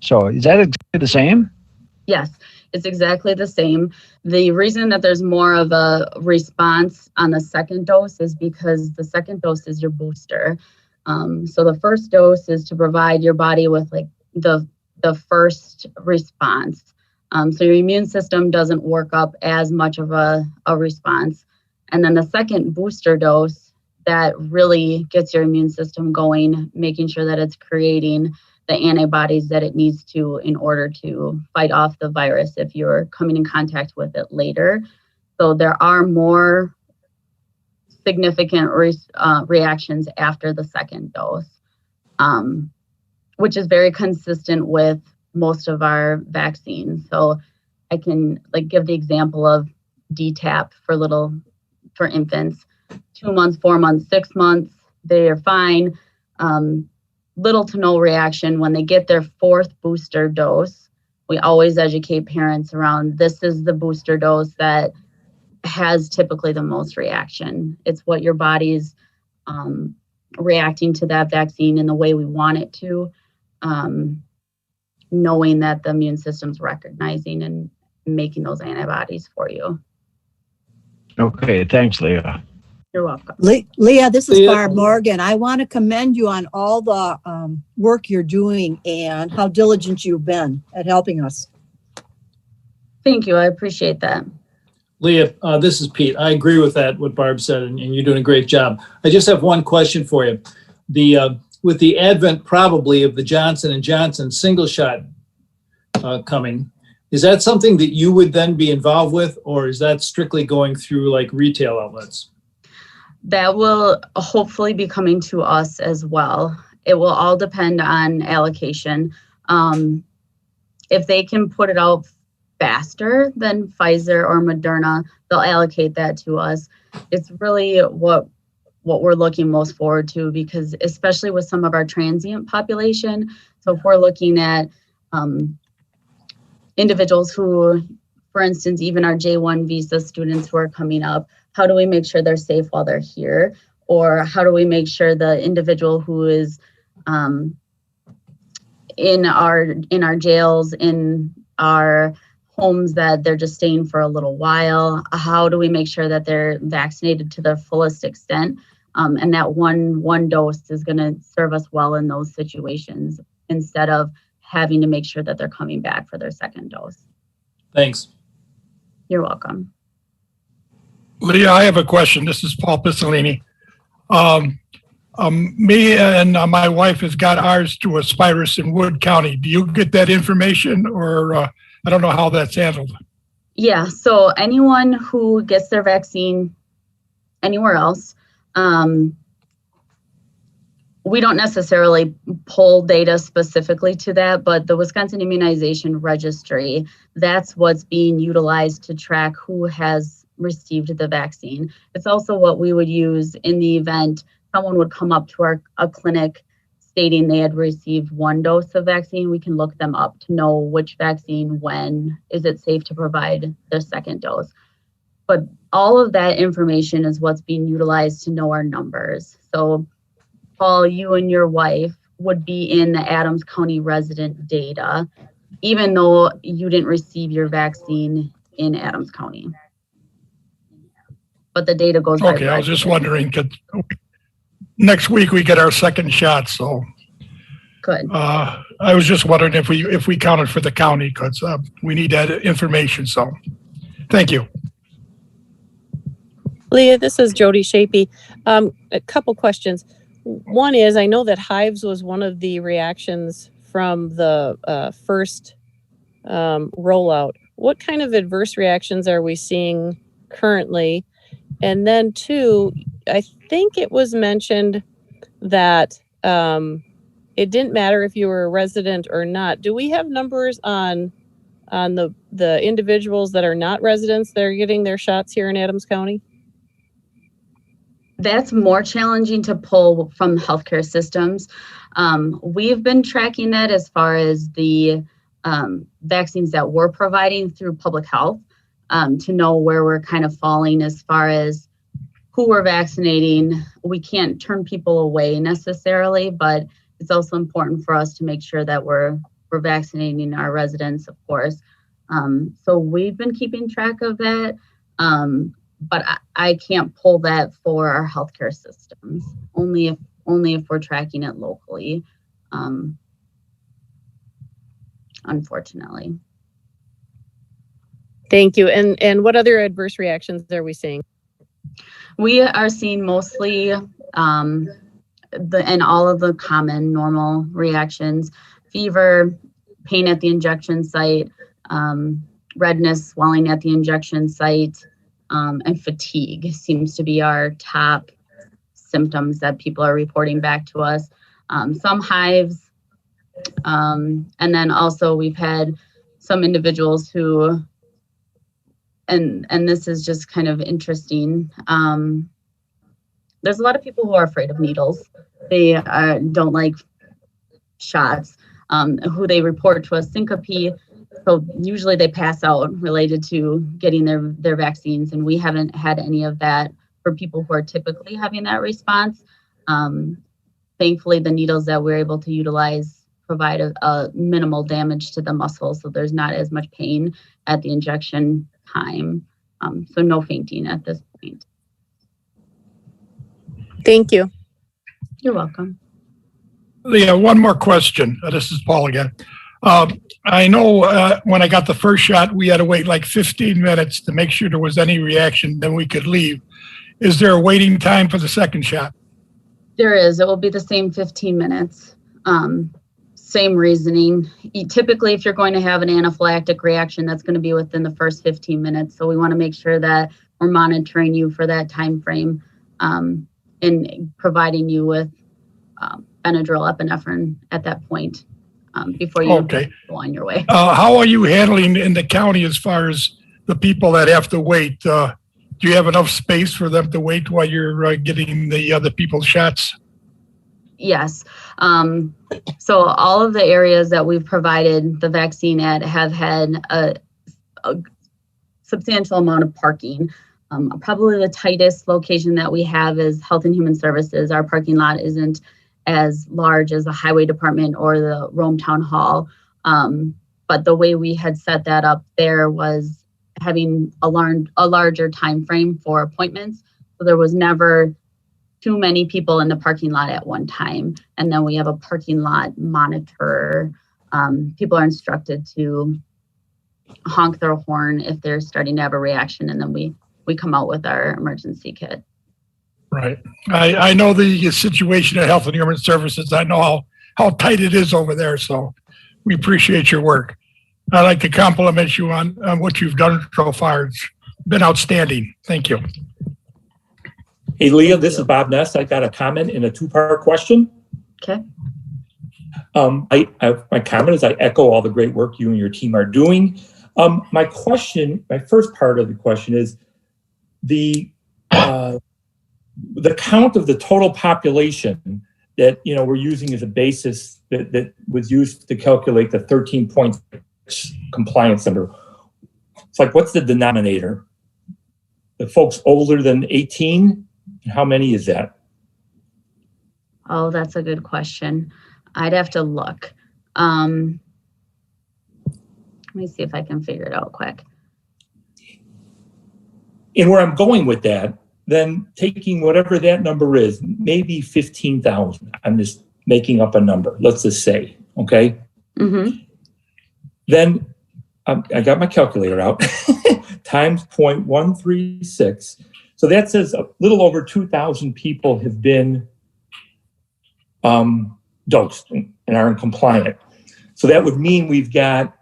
So is that exactly the same? Yes, it's exactly the same. The reason that there's more of a response on the second dose is because the second dose is your booster. So the first dose is to provide your body with like the first response. So your immune system doesn't work up as much of a response. And then the second booster dose, that really gets your immune system going, making sure that it's creating the antibodies that it needs to in order to fight off the virus if you're coming in contact with it later. So there are more significant reactions after the second dose, which is very consistent with most of our vaccines. So I can give the example of DTaP for infants, 2 months, 4 months, 6 months, they are fine. Little to no reaction. When they get their 4th booster dose, we always educate parents around this is the booster dose that has typically the most reaction. It's what your body's reacting to that vaccine in the way we want it to, knowing that the immune system's recognizing and making those antibodies for you. Okay, thanks, Leah. You're welcome. Leah, this is Barb Morgan. I want to commend you on all the work you're doing and how diligent you've been at helping us. Thank you. I appreciate that. Leah, this is Pete. I agree with that, what Barb said, and you're doing a great job. I just have one question for you. With the advent probably of the Johnson & Johnson single shot coming, is that something that you would then be involved with, or is that strictly going through like retail outlets? That will hopefully be coming to us as well. It will all depend on allocation. If they can put it out faster than Pfizer or Moderna, they'll allocate that to us. It's really what we're looking most forward to, because especially with some of our transient population. So if we're looking at individuals who, for instance, even our J1 visa students who are coming up, how do we make sure they're safe while they're here? Or how do we make sure the individual who is in our jails, in our homes, that they're just staying for a little while, how do we make sure that they're vaccinated to the fullest extent? And that one dose is going to serve us well in those situations, instead of having to make sure that they're coming back for their second dose. Thanks. You're welcome. Leah, I have a question. This is Paul Miscellaneous. Me and my wife has got ours to Aspirus in Wood County. Do you get that information, or I don't know how that's handled? Yeah, so anyone who gets their vaccine anywhere else, we don't necessarily pull data specifically to that, but the Wisconsin Immunization Registry, that's what's being utilized to track who has received the vaccine. It's also what we would use in the event someone would come up to a clinic stating they had received 1 dose of vaccine, we can look them up to know which vaccine, when, is it safe to provide their 2nd dose. But all of that information is what's being utilized to know our numbers. So Paul, you and your wife would be in the Adams County resident data, even though you didn't receive your vaccine in Adams County. But the data goes by. Okay, I was just wondering, because next week we get our 2nd shot, so. Good. I was just wondering if we counted for the county, because we need that information, so thank you. Leah, this is Jody Schappe. A couple questions. One is, I know that hives was one of the reactions from the first rollout. What kind of adverse reactions are we seeing currently? And then 2, I think it was mentioned that it didn't matter if you were a resident or not. Do we have numbers on the individuals that are not residents that are getting their shots here in Adams County? That's more challenging to pull from healthcare systems. We've been tracking that as far as the vaccines that we're providing through public health, to know where we're kind of falling as far as who we're vaccinating. We can't turn people away necessarily, but it's also important for us to make sure that we're vaccinating our residents, of course. So we've been keeping track of that. But I can't pull that for our healthcare systems, only if we're tracking it locally, unfortunately. Thank you. And what other adverse reactions are we seeing? We are seeing mostly and all of the common normal reactions: fever, pain at the injection site, redness, swelling at the injection site, and fatigue seems to be our top symptoms that people are reporting back to us. Some hives, and then also we've had some individuals who, and this is just kind of interesting. There's a lot of people who are afraid of needles. They don't like shots, who they report to us syncope. So usually they pass out related to getting their vaccines, and we haven't had any of that for people who are typically having that response. Thankfully, the needles that we're able to utilize provide a minimal damage to the muscles, so there's not as much pain at the injection time. So no fainting at this point. Thank you. You're welcome. Leah, one more question. This is Paul again. I know when I got the first shot, we had to wait like 15 minutes to make sure there was any reaction, then we could leave. Is there a waiting time for the 2nd shot? There is. It will be the same 15 minutes. Same reasoning. Typically, if you're going to have an anaphylactic reaction, that's going to be within the first 15 minutes. So we want to make sure that we're monitoring you for that time frame, and providing you with Benadryl, epinephrine at that point. Before you go on your way. How are you handling in the county as far as the people that have to wait? Do you have enough space for them to wait while you're getting the other people's shots? Yes. So all of the areas that we've provided the vaccine at have had a substantial amount of parking. Probably the tightest location that we have is Health and Human Services. Our parking lot isn't as large as the highway department or the Rome Town Hall. But the way we had set that up there was having a larger time frame for appointments. So there was never too many people in the parking lot at one time. And then we have a parking lot monitor. People are instructed to honk their horn if they're starting to have a reaction, and then we come out with our emergency kit. Right. I know the situation at Health and Human Services. I know how tight it is over there, so we appreciate your work. I'd like to compliment you on what you've done so far. It's been outstanding. Thank you. Hey, Leah, this is Bob Ness. I got a comment in a 2-part question. Okay. My comment is I echo all the great work you and your team are doing. My first part of the question is the count of the total population that, you know, we're using as a basis that was used to calculate the 13.6 compliance number. It's like, what's the denominator? The folks older than 18? How many is that? Oh, that's a good question. I'd have to look. Let me see if I can figure it out quick. And where I'm going with that, then taking whatever that number is, maybe 15,000. I'm just making up a number. Let's just say, okay? Mm-hmm. Then I got my calculator out, times 0.136. So that says a little over 2,000 people have been dosed and are in compliant. So that would mean we've got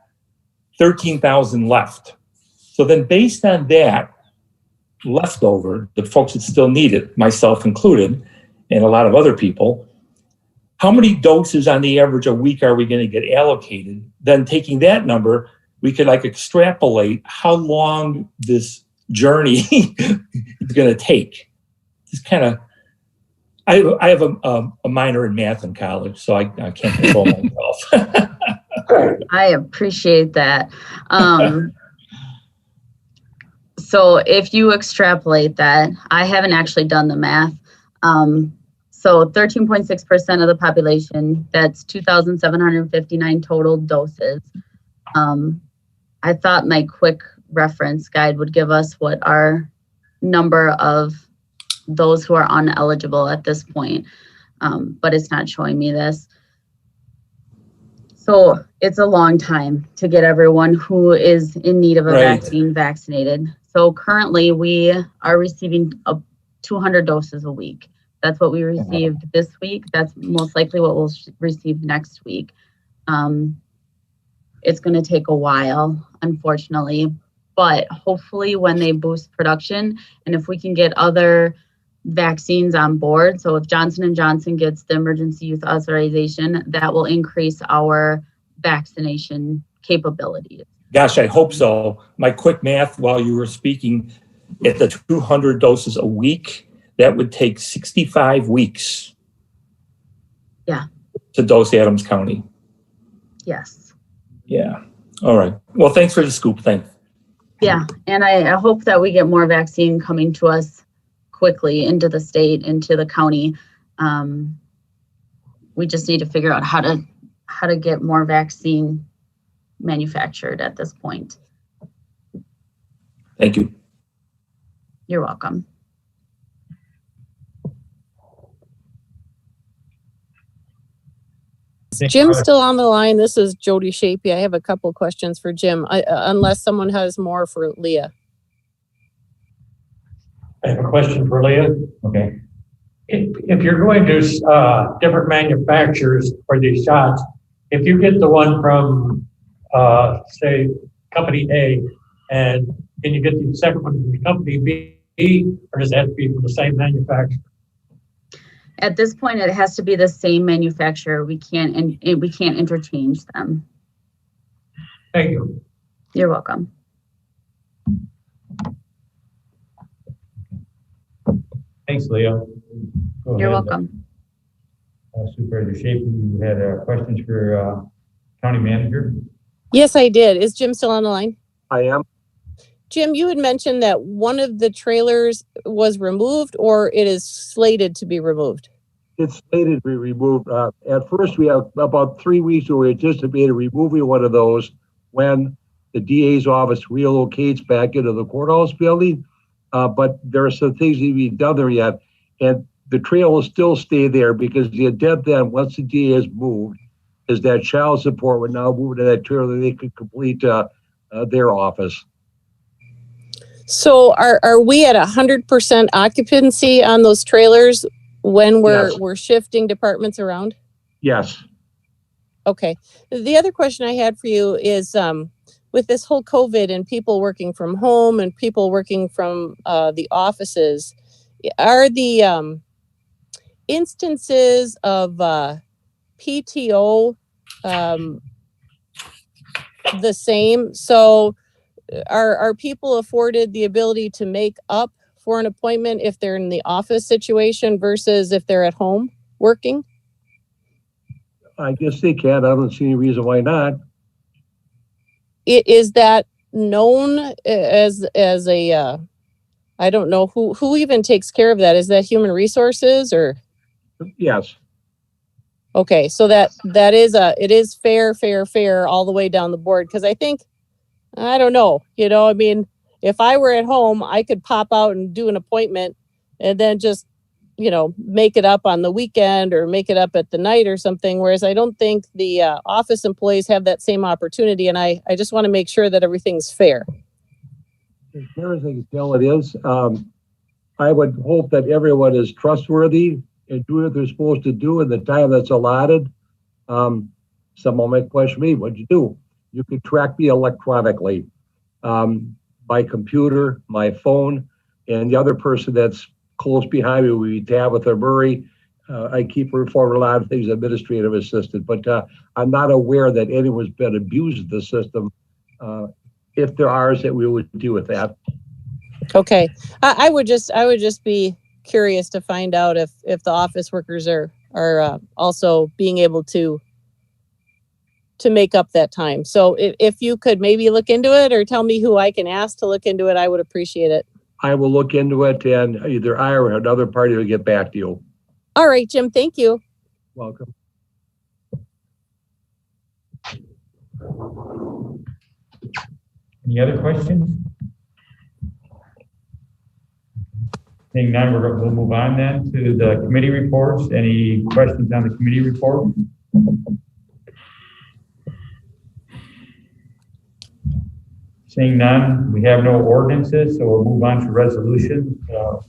13,000 left. So then based on that, leftover, the folks that still need it, myself included, and a lot of other people, how many doses on the average a week are we going to get allocated? Then taking that number, we could like extrapolate how long this journey is going to take. Just kind of, I have a minor in math in college, so I can't control myself. I appreciate that. So if you extrapolate that, I haven't actually done the math. So 13.6% of the population, that's 2,759 total doses. I thought my quick reference guide would give us what our number of those who are ineligible at this point, but it's not showing me this. So it's a long time to get everyone who is in need of a vaccine vaccinated. So currently we are receiving 200 doses a week. That's what we received this week. That's most likely what we'll receive next week. It's going to take a while, unfortunately, but hopefully when they boost production and if we can get other vaccines on board, so if Johnson & Johnson gets the emergency use authorization, that will increase our vaccination capabilities. Gosh, I hope so. My quick math while you were speaking, at the 200 doses a week, that would take 65 weeks. Yeah. To dose Adams County. Yes. Yeah. All right. Well, thanks for the scoop. Thanks. Yeah. And I hope that we get more vaccine coming to us quickly into the state, into the county. We just need to figure out how to get more vaccine manufactured at this point. Thank you. You're welcome. Jim's still on the line. This is Jody Schappe. I have a couple questions for Jim, unless someone has more for Leah. I have a question for Leah. Okay. If you're going to different manufacturers for these shots, if you get the one from, say, company A, and can you get the second one from company B, or does it have to be from the same manufacturer? At this point, it has to be the same manufacturer. We can't interchange them. Thank you. You're welcome. Thanks, Leah. You're welcome. Supervisor Schappe, you had questions for County Manager? Yes, I did. Is Jim still on the line? I am. Jim, you had mentioned that one of the trailers was removed or it is slated to be removed. It's slated to be removed. At first, we have about 3 weeks ago, we anticipated removing one of those when the DA's office relocates back into the courthouse building. But there are some things that need to be done there yet. And the trail will still stay there because the intent then, once the DA has moved, is that child support would now move to that trailer that they could complete their office. So are we at 100% occupancy on those trailers when we're shifting departments around? Yes. Okay. The other question I had for you is with this whole COVID and people working from home and people working from the offices, are the instances of PTO the same? So are people afforded the ability to make up for an appointment if they're in the office situation versus if they're at home working? I guess they can. I don't see any reason why not. Is that known as a, I don't know who even takes care of that? Is that human resources or? Yes. Okay, so it is fair all the way down the board. Cause I think, I don't know, I mean, if I were at home, I could pop out and do an appointment and then just, make it up on the weekend or make it up at the night or something. Whereas I don't think the office employees have that same opportunity. And I just want to make sure that everything's fair. As fair as I can tell it is, I would hope that everyone is trustworthy and doing what they're supposed to do in the time that's allotted. Someone might question me, what'd you do? You could track me electronically, by computer, my phone, and the other person that's close behind me, we Tabitha Murray. I keep her informed a lot of things, administrative assistant, but I'm not aware that anyone's been abused the system. If there are, that we would deal with that. Okay, I would just be curious to find out if the office workers are also being able to make up that time. So if you could maybe look into it or tell me who I can ask to look into it, I would appreciate it. I will look into it, and either I or another party will get back to you. All right, Jim, thank you. Welcome. Any other questions? Seeing none, we'll move on then to the committee reports. Any questions on the committee report? Seeing none, we have no ordinances, so we'll move on to resolutions. We'll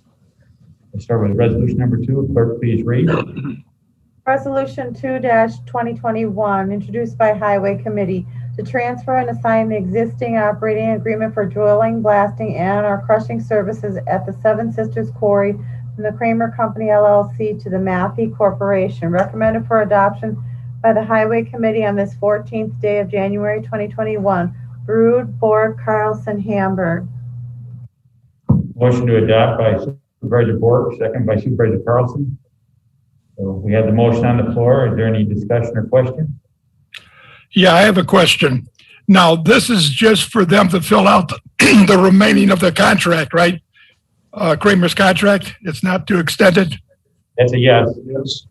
start with resolution number 2. Clerk, please read. Resolution 2-2021, introduced by Highway Committee, to transfer and assign the existing operating agreement for drilling, blasting, and/or crushing services at the Seven Sisters Quarry from the Kramer Company LLC to the Matzke Corporation. Recommended for adoption by the Highway Committee on this 14th day of January 2021. Brood, Borg, Carlson, Hamburg. Motion to adopt by Supervisor Borg, second by Supervisor Carlson. So we have the motion on the floor. Is there any discussion or question? Yeah, I have a question. Now, this is just for them to fill out the remaining of the contract, right? Kramer's contract. It's not to extend it. That's a yes. Yes.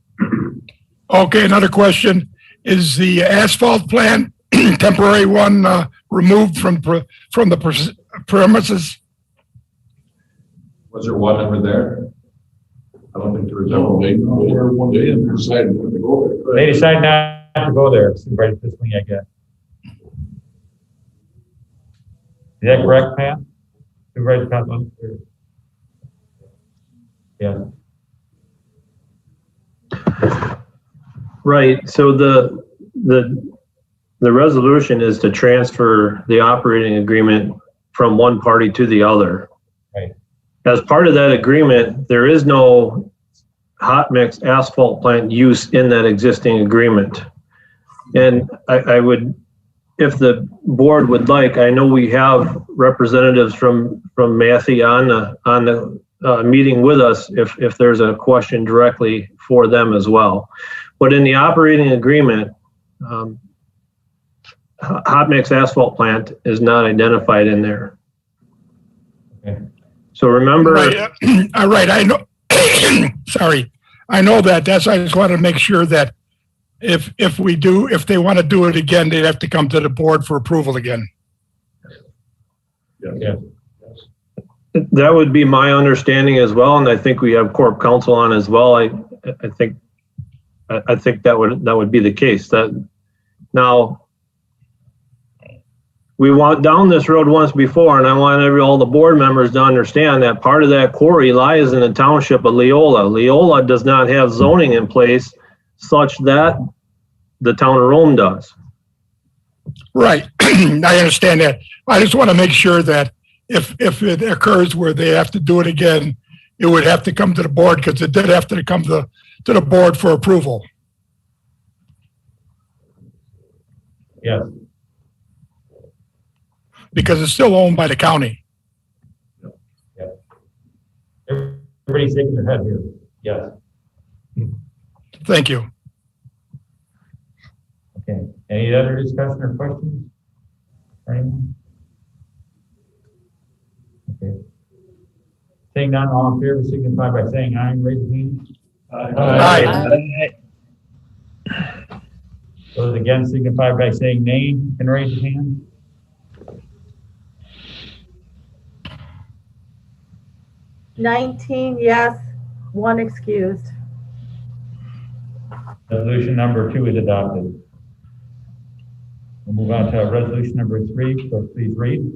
Okay, another question. Is the asphalt plant, temporary one, removed from the premises? Was there one ever there? I don't think there was ever. They were one day and they decided not to go there. They decided not to go there. Supervisor Fisling, I guess. Is that correct, Pat? Supervisor Pat? Yeah. Right. So the resolution is to transfer the operating agreement from one party to the other. Right. As part of that agreement, there is no hot mix asphalt plant use in that existing agreement. And I would, if the board would like, I know we have representatives from Matzke on the meeting with us if there's a question directly for them as well. But in the operating agreement, hot mix asphalt plant is not identified in there. Okay. So remember. All right. I know. Sorry. I know that. I just wanted to make sure that if they want to do it again, they'd have to come to the board for approval again. Yeah. That would be my understanding as well. And I think we have Corp Counsel on as well. I think that would be the case. That now we went down this road once before, and I want all the board members to understand that part of that quarry lies in the township of Leola. Leola does not have zoning in place such that the town of Rome does. Right. I understand that. I just want to make sure that if it occurs where they have to do it again, it would have to come to the board, because it did have to come to the board for approval. Yeah. Because it's still owned by the county. Yeah. Everybody's shaking their head here. Yes. Thank you. Okay, any other discussion or questions? For anyone? Okay. Seeing none, all in favor signify by saying aye and raise your hand. Aye. Those against signify by saying nay and raise your hand. $19 yes, 1 excused. Resolution number 2 is adopted. We'll move on to resolution number 3, so please read.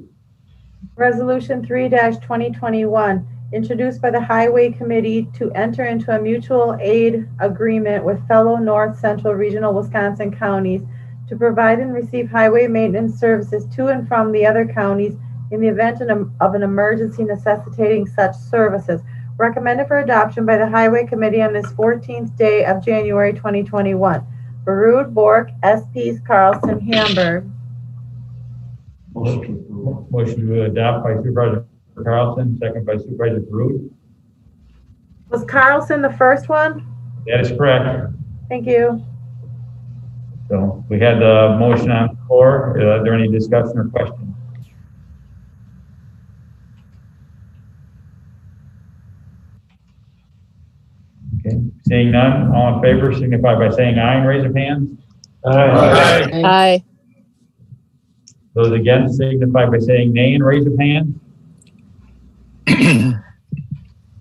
Resolution 3-2021, introduced by the Highway Committee to enter into a mutual aid agreement with fellow North Central Regional Wisconsin counties to provide and receive highway maintenance services to and from the other counties in the event of an emergency necessitating such services. Recommended for adoption by the Highway Committee on this 14th day of January 2021. Baroud, Bork, Pease, Carlson, Hamburg. Motion to adopt by Supervisor Carlson, second by Supervisor Baroud. Was Carlson the first one? That is correct. Thank you. So we had the motion on the floor. Is there any discussion or question? Okay, seeing none, all in favor signify by saying aye and raise your hands. Aye. Aye. Those against signify by saying nay and raise your hand.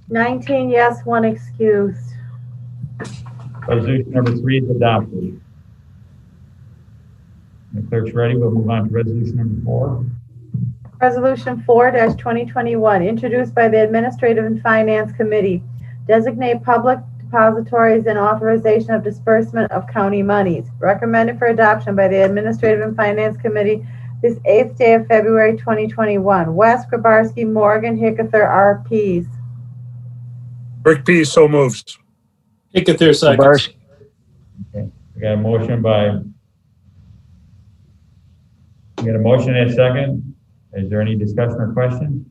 19 yes, 1 excused. Resolution number 3 is adopted. The clerk's ready. We'll move on to resolution number 4. Resolution 4-2021, introduced by the Administrative and Finance Committee. Designate public depositories and authorization of disbursement of county monies. Recommended for adoption by the Administrative and Finance Committee this 8th day of February 2021. West, Grabarski, Morgan, Hickether, R. Pease. Rick Pease, so moves. Hickether, seconds. Okay, we got a motion by. We got a motion and a second. Is there any discussion or question?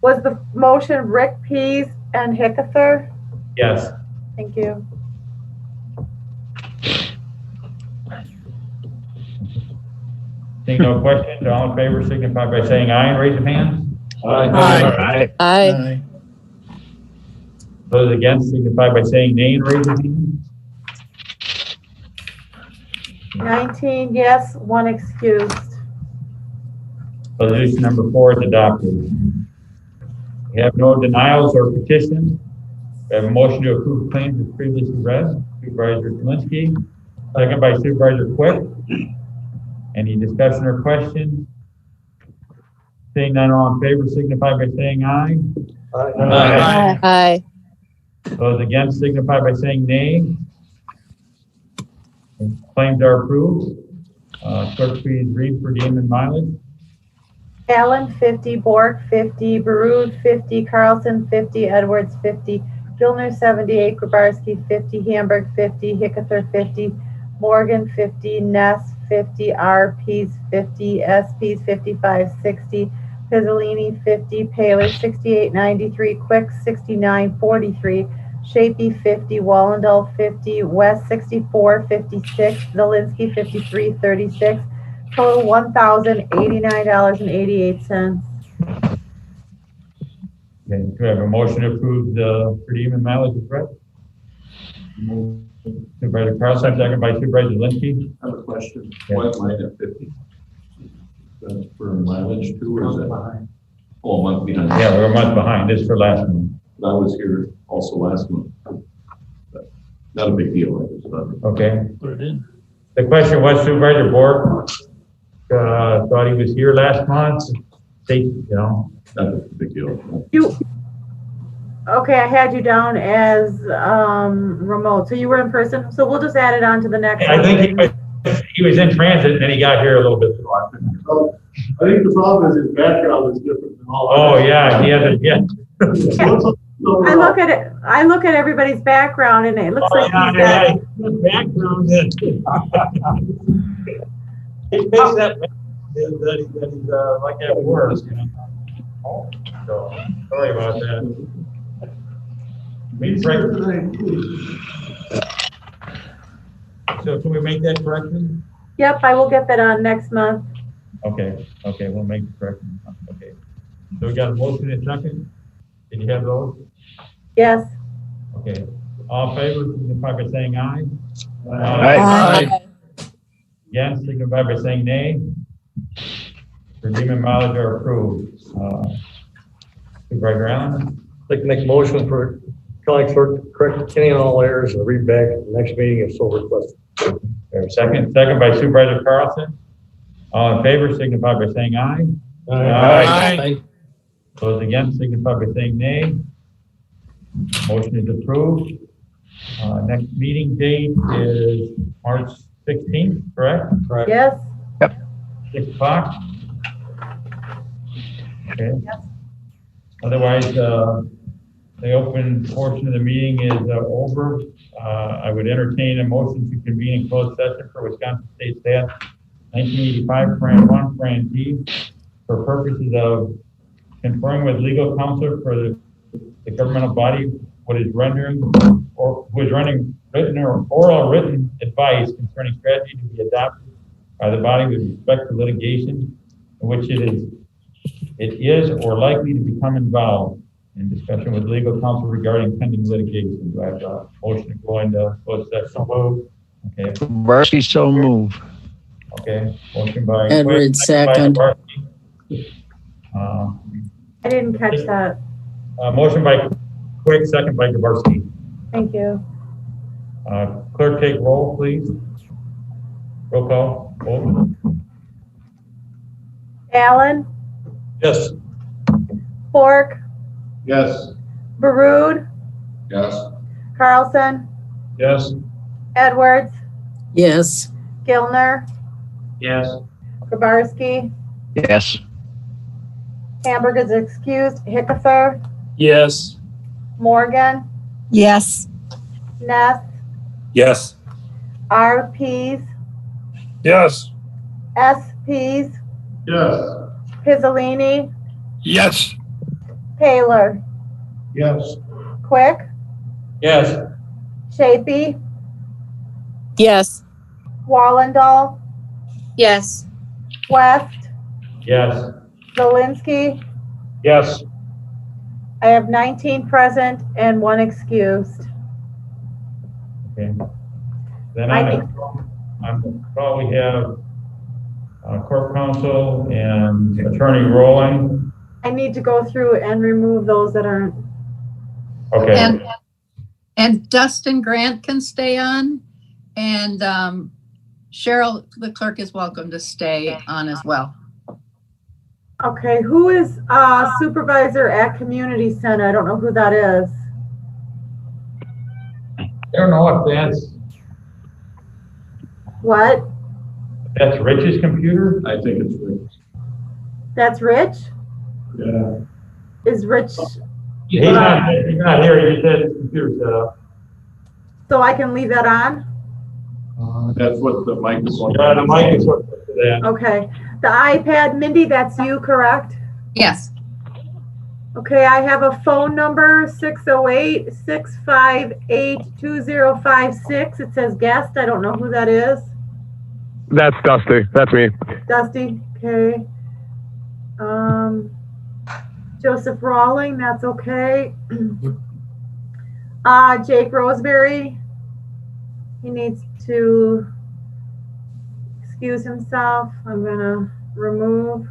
Was the motion Rick Pease and Hickether? Yes. Thank you. Seeing no questions, all in favor signify by saying aye and raise your hands. Aye. Aye. Those against signify by saying nay and raise your hands. 19 yes, 1 excused. Resolution number 4 is adopted. We have no denials or petitions. We have a motion to approve claims as previously read. Supervisor Zelinski, second by Supervisor Quick. Any discussion or question? Seeing none, all in favor signify by saying aye. Aye. Aye. Those against signify by saying nay. Claims are approved. Clerk, please read per diem and mileage. Allen 50, Bork 50, Baroud 50, Carlson 50, Edwards 50, Gilner 78, Grabarski 50, Hamburg 50, Hickether 50, Morgan 50, Ness 50, R. Pease 50, S. Pease 55, 60, Pizzolini 50, Paler 68, 93, Quick 69, 43, Schappe 50, Wallendal 50, West 64, 56, Zielinski 53, 36, total $1,089.88. Okay, do we have a motion to approve the per diem and mileage as read? Supervisor Carlson, second by Supervisor Zelinski. I have a question. Why am I at 50? That's for mileage too, or is that behind? Oh, a month behind. Yeah, we're a month behind. This is for last month. I was here also last month. Not a big deal. I just thought. Okay. Put it in. The question was Supervisor Bork thought he was here last month. Not a big deal. Okay, I had you down as remote, so you were in person. So we'll just add it on to the next. I think he was in transit and then he got here a little bit. I think the problem is his background is different than all. Oh yeah, he has a I look at everybody's background and it looks like he's got background. He makes that he's like at work. So sorry about that. so can we make that correction? Yep, I will get that on next month. Okay, we'll make the correction. Okay. So we got a motion and a second. Did you have those? Yes. Okay. All in favor, signify by saying aye. Aye. Against, signify by saying nay. Per diem and mileage are approved. Supervisor Allen? I'd like to make a motion for County Clerk to correct any and all errors and read back at the next meeting if so requested. Second by Supervisor Carlson. All in favor, signify by saying aye. Aye. Those against, signify by saying nay. Motion is approved. Next meeting date is March 16th, correct? Correct. Yes. 6 o'clock. Okay. Otherwise, the open portion of the meeting is over. I would entertain a motion to convene in closed session for Wisconsin State Stat 1985, Fran 1, Fran D, for purposes of conferring with legal counsel for the governmental body what is rendering or who is running written or oral written advice concerning strategy to be adopted by the body with respect to litigation in which it is or likely to become involved in discussion with legal counsel regarding pending litigation. Do I have a motion to go into closed session? Move. Okay. Varsky, so move. Okay. Motion by Edward, second. I didn't catch that. Motion by Quick, second by Gabarsky. Thank you. Clerk, take roll, please. Roll call. Vote. Allen, Yes. Fork, Yes. Baroud, Yes. Carlson, Yes. Edwards, Yes. Gilner, Yes. Grabarski, Yes. Hamburg is excused, Hickathur, Yes. Morgan, Yes. Ness, Yes. R. Pease, Yes. S. Pease, Yes. Pizzolini, Yes. Taylor, Yes. Quick, Yes. Schappe, Yes. Wallendal, Yes. West, Yes. Zelinski. Yes. I have 19 present and 1 excused. Okay. Then on the call we have court counsel and attorney Rowland. I need to go through and remove those that aren't. Okay. And Dustin Grant can stay on, and Cheryl, the clerk, is welcome to stay on as well. Okay, who is supervisor at Community Center? I don't know who that is. I don't know if that's Rich's computer. I think it's Rich. That's Rich? Yeah. Is Rich? He's not here. He just had his computer set up. So I can leave that on? That's what the mic is on. Yeah, the mic is for that. Okay. The iPad, Mindy, that's you, correct? Yes. Okay, I have a phone number, 608-658-2056. It says guest. I don't know who that is. That's Dusty. That's me. Dusty, okay. Joseph Rawling, that's okay. Jake Roseberry, he needs to excuse himself. I'm gonna remove.